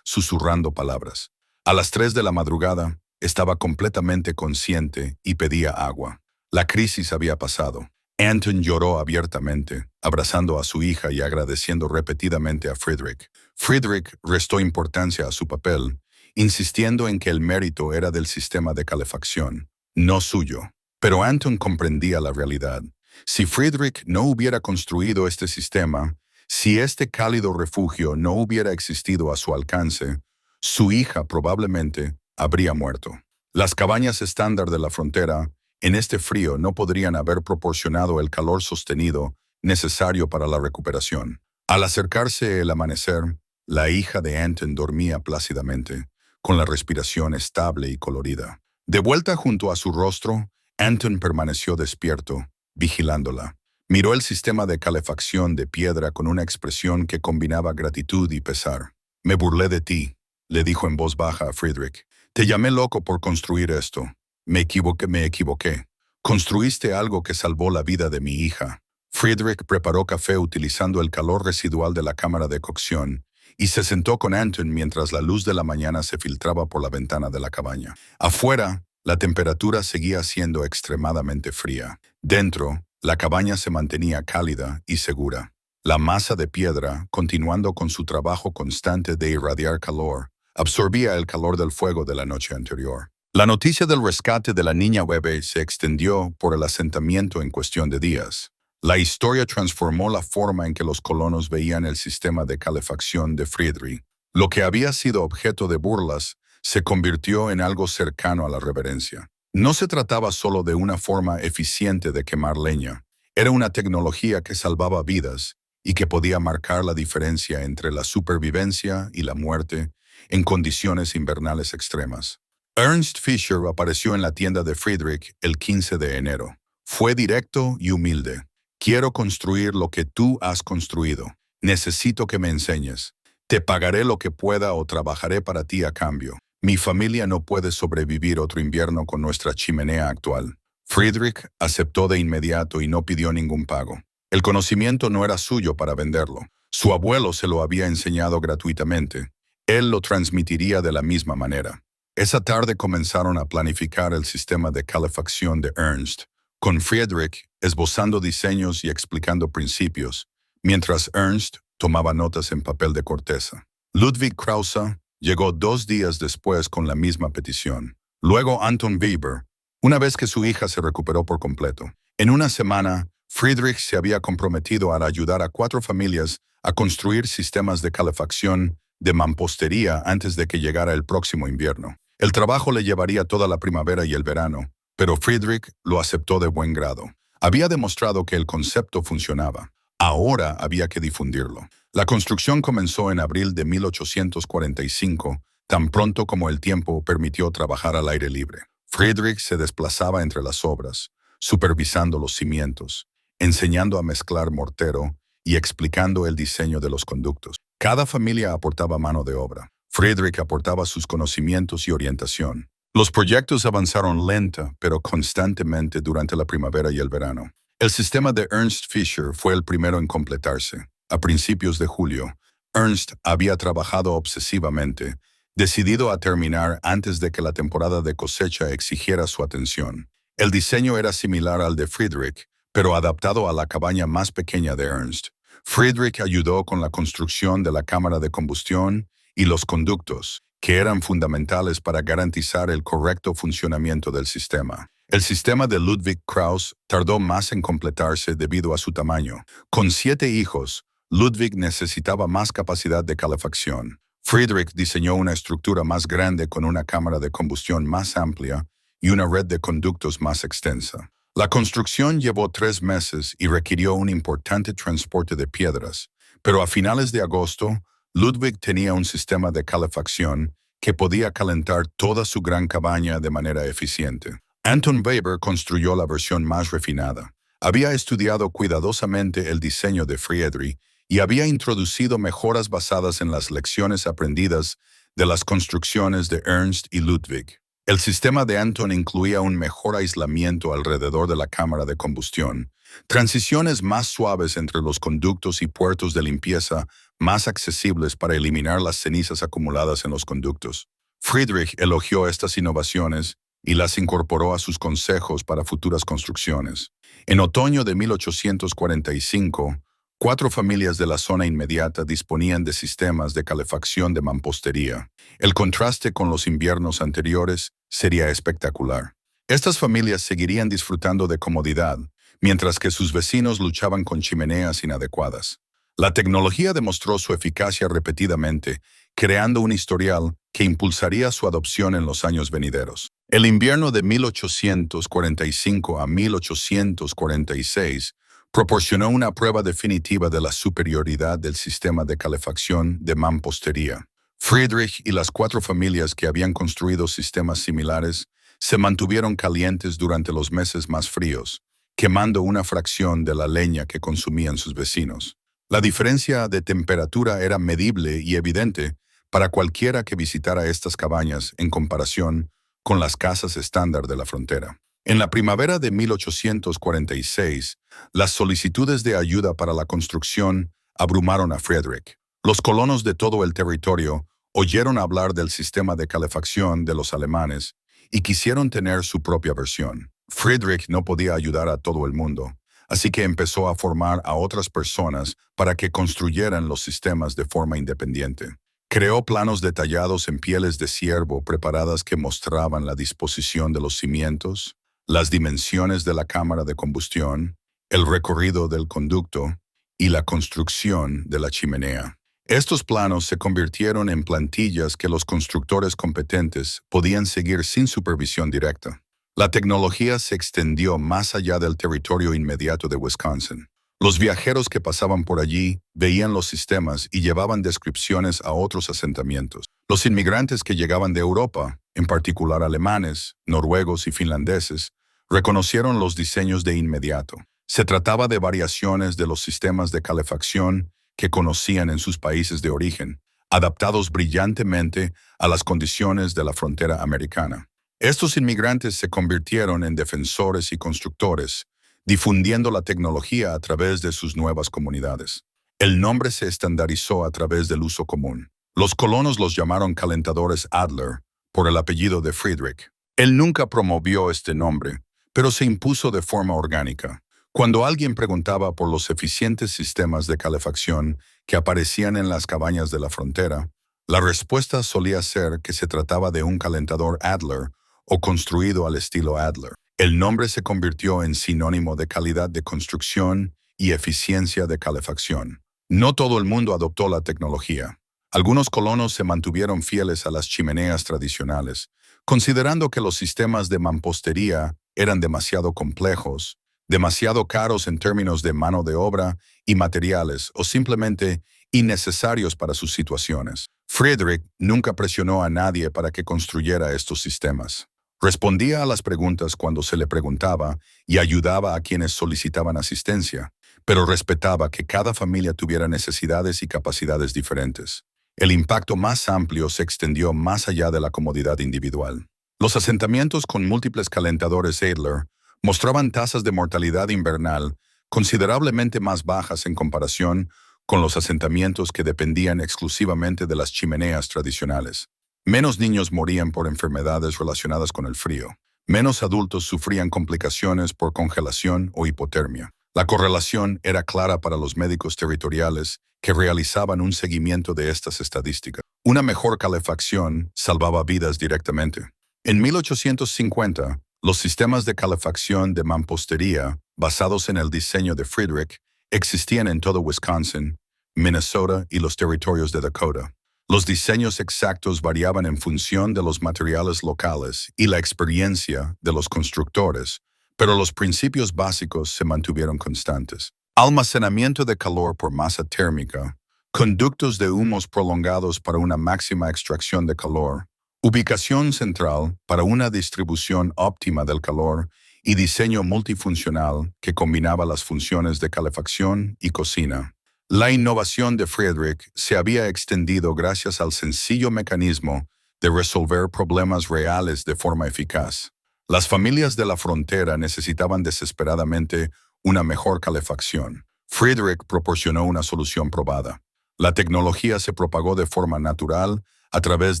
susurrando palabras. A las 3 de la madrugada, estaba completamente consciente y pedía agua. La crisis había pasado. Anton lloró abiertamente, abrazando a su hija y agradeciendo repetidamente a Friedrich. Friedrich restó importancia a su papel, insistiendo en que el mérito era del sistema de calefacción, no suyo. Pero Anton comprendía la realidad. Si Friedrich no hubiera construido este sistema, si este cálido refugio no hubiera existido a su alcance, su hija probablemente habría muerto. Las cabañas estándar de la frontera, en este frío, no podrían haber proporcionado el calor sostenido necesario para la recuperación. Al acercarse el amanecer, la hija de Anton dormía plácidamente, con la respiración estable y colorida. De vuelta junto a su rostro, Anton permaneció despierto, vigilándola. Miró el sistema de calefacción de piedra con una expresión que combinaba gratitud y pesar. «Me burlé de ti», le dijo en voz baja a Friedrich. «Te llamé loco por construir esto. Me equivoqué. Construiste algo que salvó la vida de mi hija». Friedrich preparó café utilizando el calor residual de la cámara de cocción y se sentó con Anton mientras la luz de la mañana se filtraba por la ventana de la cabaña. Afuera, la temperatura seguía siendo extremadamente fría. Dentro, la cabaña se mantenía cálida y segura. La masa de piedra, continuando con su trabajo constante de irradiar calor, absorbía el calor del fuego de la noche anterior. La noticia del rescate de la niña bebé se extendió por el asentamiento en cuestión de días. La historia transformó la forma en que los colonos veían el sistema de calefacción de Friedrich. Lo que había sido objeto de burlas se convirtió en algo cercano a la reverencia. No se trataba solo de una forma eficiente de quemar leña. Era una tecnología que salvaba vidas y que podía marcar la diferencia entre la supervivencia y la muerte en condiciones invernales extremas. Ernst Fischer apareció en la tienda de Friedrich el 15 de enero. Fue directo y humilde. «Quiero construir lo que tú has construido. Necesito que me enseñes. Te pagaré lo que pueda o trabajaré para ti a cambio. Mi familia no puede sobrevivir otro invierno con nuestra chimenea actual». Friedrich aceptó de inmediato y no pidió ningún pago. El conocimiento no era suyo para venderlo. Su abuelo se lo había enseñado gratuitamente. Él lo transmitiría de la misma manera. Esa tarde comenzaron a planificar el sistema de calefacción de Ernst, con Friedrich esbozando diseños y explicando principios, mientras Ernst tomaba notas en papel de corteza. Ludwig Krause llegó 2 días después con la misma petición. Luego Anton Weber, una vez que su hija se recuperó por completo. En una semana, Friedrich se había comprometido a ayudar a 4 familias a construir sistemas de calefacción de mampostería antes de que llegara el próximo invierno. El trabajo le llevaría toda la primavera y el verano, pero Friedrich lo aceptó de buen grado. Había demostrado que el concepto funcionaba. Ahora había que difundirlo. La construcción comenzó en abril de 1845, tan pronto como el tiempo permitió trabajar al aire libre. Friedrich se desplazaba entre las obras, supervisando los cimientos, enseñando a mezclar mortero y explicando el diseño de los conductos. Cada familia aportaba mano de obra. Friedrich aportaba sus conocimientos y orientación. Los proyectos avanzaron lenta, pero constantemente durante la primavera y el verano. El sistema de Ernst Fischer fue el primero en completarse. A principios de julio, Ernst había trabajado obsesivamente, decidido a terminar antes de que la temporada de cosecha exigiera su atención. El diseño era similar al de Friedrich, pero adaptado a la cabaña más pequeña de Ernst. Friedrich ayudó con la construcción de la cámara de combustión y los conductos, que eran fundamentales para garantizar el correcto funcionamiento del sistema. El sistema de Ludwig Krause tardó más en completarse debido a su tamaño. Con 7 hijos, Ludwig necesitaba más capacidad de calefacción. Friedrich diseñó una estructura más grande con una cámara de combustión más amplia y una red de conductos más extensa. La construcción llevó 3 meses y requirió un importante transporte de piedras, pero a finales de agosto, Ludwig tenía un sistema de calefacción que podía calentar toda su gran cabaña de manera eficiente. Anton Weber construyó la versión más refinada. Había estudiado cuidadosamente el diseño de Friedrich y había introducido mejoras basadas en las lecciones aprendidas de las construcciones de Ernst y Ludwig. El sistema de Anton incluía un mejor aislamiento alrededor de la cámara de combustión, transiciones más suaves entre los conductos y puertos de limpieza más accesibles para eliminar las cenizas acumuladas en los conductos. Friedrich elogió estas innovaciones y las incorporó a sus consejos para futuras construcciones. En otoño de 1845, 4 familias de la zona inmediata disponían de sistemas de calefacción de mampostería. El contraste con los inviernos anteriores sería espectacular. Estas familias seguirían disfrutando de comodidad, mientras que sus vecinos luchaban con chimeneas inadecuadas. La tecnología demostró su eficacia repetidamente, creando un historial que impulsaría su adopción en los años venideros. El invierno de 1845 a 1846 proporcionó una prueba definitiva de la superioridad del sistema de calefacción de mampostería. Friedrich y las 4 familias que habían construido sistemas similares se mantuvieron calientes durante los meses más fríos, quemando una fracción de la leña que consumían sus vecinos. La diferencia de temperatura era medible y evidente para cualquiera que visitara estas cabañas en comparación con las casas estándar de la frontera. En la primavera de 1846, las solicitudes de ayuda para la construcción abrumaron a Friedrich. Los colonos de todo el territorio oyeron hablar del sistema de calefacción de los alemanes y quisieron tener su propia versión. Friedrich no podía ayudar a todo el mundo, así que empezó a formar a otras personas para que construyeran los sistemas de forma independiente. Creó planos detallados en pieles de ciervo preparadas que mostraban la disposición de los cimientos, las dimensiones de la cámara de combustión, el recorrido del conducto y la construcción de la chimenea. Estos planos se convirtieron en plantillas que los constructores competentes podían seguir sin supervisión directa. La tecnología se extendió más allá del territorio inmediato de Wisconsin. Los viajeros que pasaban por allí veían los sistemas y llevaban descripciones a otros asentamientos. Los inmigrantes que llegaban de Europa, en particular alemanes, noruegos y finlandeses, reconocieron los diseños de inmediato. Se trataba de variaciones de los sistemas de calefacción que conocían en sus países de origen, adaptados brillantemente a las condiciones de la frontera americana. Estos inmigrantes se convirtieron en defensores y constructores, difundiendo la tecnología a través de sus nuevas comunidades. El nombre se estandarizó a través del uso común. Los colonos los llamaron calentadores Adler, por el apellido de Friedrich. Él nunca promovió este nombre, pero se impuso de forma orgánica. Cuando alguien preguntaba por los eficientes sistemas de calefacción que aparecían en las cabañas de la frontera, la respuesta solía ser que se trataba de un calentador Adler o construido al estilo Adler. El nombre se convirtió en sinónimo de calidad de construcción y eficiencia de calefacción. No todo el mundo adoptó la tecnología. Algunos colonos se mantuvieron fieles a las chimeneas tradicionales, considerando que los sistemas de mampostería eran demasiado complejos, demasiado caros en términos de mano de obra y materiales o simplemente innecesarios para sus situaciones. Friedrich nunca presionó a nadie para que construyera estos sistemas. Respondía a las preguntas cuando se le preguntaba y ayudaba a quienes solicitaban asistencia, pero respetaba que cada familia tuviera necesidades y capacidades diferentes. El impacto más amplio se extendió más allá de la comodidad individual. Los asentamientos con múltiples calentadores Adler mostraban tasas de mortalidad invernal considerablemente más bajas en comparación con los asentamientos que dependían exclusivamente de las chimeneas tradicionales. Menos niños morían por enfermedades relacionadas con el frío. Menos adultos sufrían complicaciones por congelación o hipotermia. La correlación era clara para los médicos territoriales que realizaban un seguimiento de estas estadísticas. Una mejor calefacción salvaba vidas directamente. En 1850, los sistemas de calefacción de mampostería, basados en el diseño de Friedrich, existían en todo Wisconsin, Minnesota y los territorios de Dakota. Los diseños exactos variaban en función de los materiales locales y la experiencia de los constructores, pero los principios básicos se mantuvieron constantes. Almacenamiento de calor por masa térmica, conductos de humos prolongados para una máxima extracción de calor, ubicación central para una distribución óptima del calor y diseño multifuncional que combinaba las funciones de calefacción y cocina. La innovación de Friedrich se había extendido gracias al sencillo mecanismo de resolver problemas reales de forma eficaz. Las familias de la frontera necesitaban desesperadamente una mejor calefacción. Friedrich proporcionó una solución probada. La tecnología se propagó de forma natural a través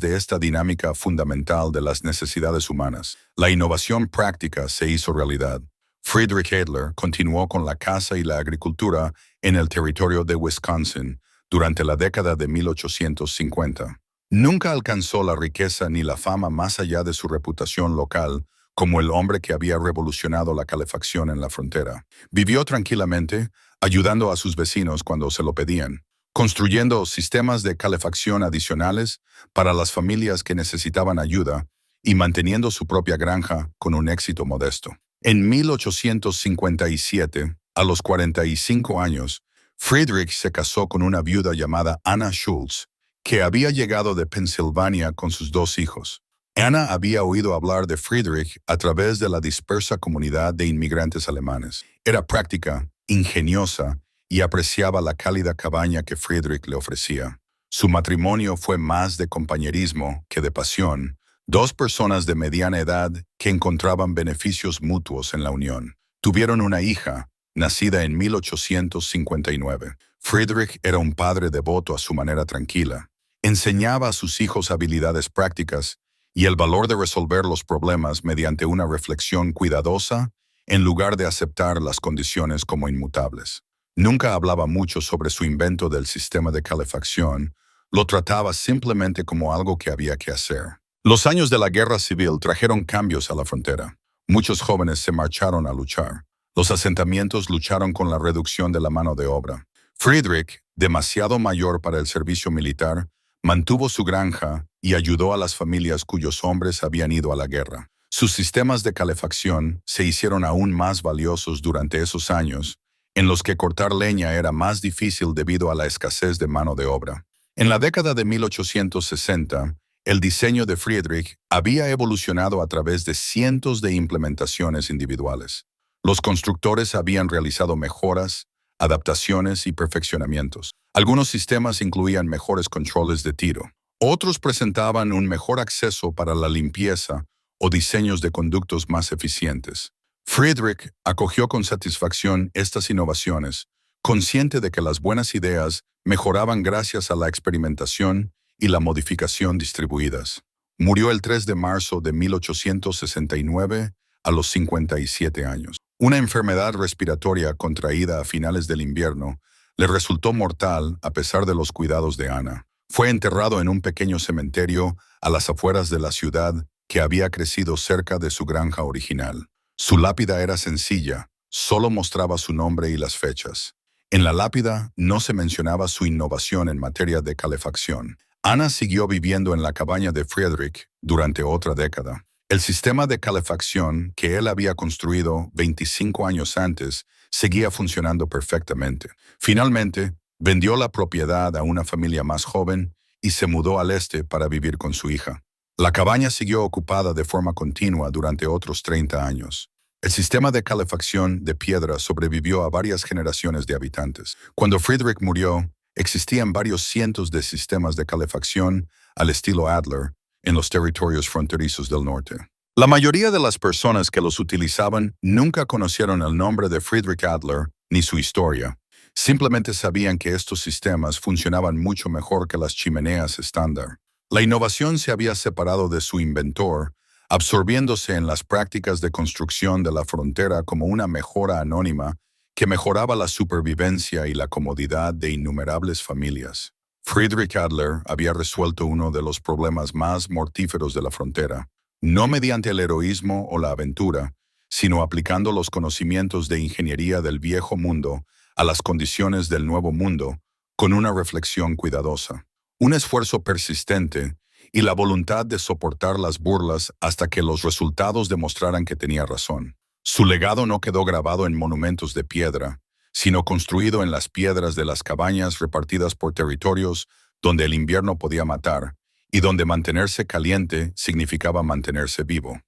de esta dinámica fundamental de las necesidades humanas. La innovación práctica se hizo realidad. Friedrich Adler continuó con la caza y la agricultura en el territorio de Wisconsin durante la década de 1850. Nunca alcanzó la riqueza ni la fama más allá de su reputación local como el hombre que había revolucionado la calefacción en la frontera. Vivió tranquilamente, ayudando a sus vecinos cuando se lo pedían, construyendo sistemas de calefacción adicionales para las familias que necesitaban ayuda y manteniendo su propia granja con un éxito modesto. En 1857, a los 45 años, Friedrich se casó con una viuda llamada Anna Schulz, que había llegado de Pensilvania con sus dos hijos. Anna había oído hablar de Friedrich a través de la dispersa comunidad de inmigrantes alemanes. Era práctica, ingeniosa y apreciaba la cálida cabaña que Friedrich le ofrecía. Su matrimonio fue más de compañerismo que de pasión. Dos personas de mediana edad que encontraban beneficios mutuos en la unión. Tuvieron una hija, nacida en 1859. Friedrich era un padre devoto a su manera tranquila. Enseñaba a sus hijos habilidades prácticas y el valor de resolver los problemas mediante una reflexión cuidadosa en lugar de aceptar las condiciones como inmutables. Nunca hablaba mucho sobre su invento del sistema de calefacción, lo trataba simplemente como algo que había que hacer. Los años de la guerra civil trajeron cambios a la frontera. Muchos jóvenes se marcharon a luchar. Los asentamientos lucharon con la reducción de la mano de obra. Friedrich, demasiado mayor para el servicio militar, mantuvo su granja y ayudó a las familias cuyos hombres habían ido a la guerra. Sus sistemas de calefacción se hicieron aún más valiosos durante esos años, en los que cortar leña era más difícil debido a la escasez de mano de obra. En la década de 1860, el diseño de Friedrich había evolucionado a través de cientos de implementaciones individuales. Los constructores habían realizado mejoras, adaptaciones y perfeccionamientos. Algunos sistemas incluían mejores controles de tiro. Otros presentaban un mejor acceso para la limpieza o diseños de conductos más eficientes. Friedrich acogió con satisfacción estas innovaciones, consciente de que las buenas ideas mejoraban gracias a la experimentación y la modificación distribuidas. Murió el 3 de marzo de 1869 a los 57 años. Una enfermedad respiratoria contraída a finales del invierno le resultó mortal a pesar de los cuidados de Anna. Fue enterrado en un pequeño cementerio a las afueras de la ciudad que había crecido cerca de su granja original. Su lápida era sencilla, solo mostraba su nombre y las fechas. En la lápida no se mencionaba su innovación en materia de calefacción. Anna siguió viviendo en la cabaña de Friedrich durante otra década. El sistema de calefacción que él había construido 25 años antes seguía funcionando perfectamente. Finalmente, vendió la propiedad a una familia más joven y se mudó al este para vivir con su hija. La cabaña siguió ocupada de forma continua durante otros 30 años. El sistema de calefacción de piedra sobrevivió a varias generaciones de habitantes. Cuando Friedrich murió, existían varios cientos de sistemas de calefacción al estilo Adler en los territorios fronterizos del norte. La mayoría de las personas que los utilizaban nunca conocieron el nombre de Friedrich Adler ni su historia. Simplemente sabían que estos sistemas funcionaban mucho mejor que las chimeneas estándar. La innovación se había separado de su inventor, absorbiéndose en las prácticas de construcción de la frontera como una mejora anónima que mejoraba la supervivencia y la comodidad de innumerables familias. Friedrich Adler había resuelto uno de los problemas más mortíferos de la frontera, no mediante el heroísmo o la aventura, sino aplicando los conocimientos de ingeniería del viejo mundo a las condiciones del nuevo mundo, con una reflexión cuidadosa, un esfuerzo persistente y la voluntad de soportar las burlas hasta que los resultados demostraran que tenía razón. Su legado no quedó grabado en monumentos de piedra, sino construido en las piedras de las cabañas repartidas por territorios donde el invierno podía matar y donde mantenerse caliente significaba mantenerse vivo.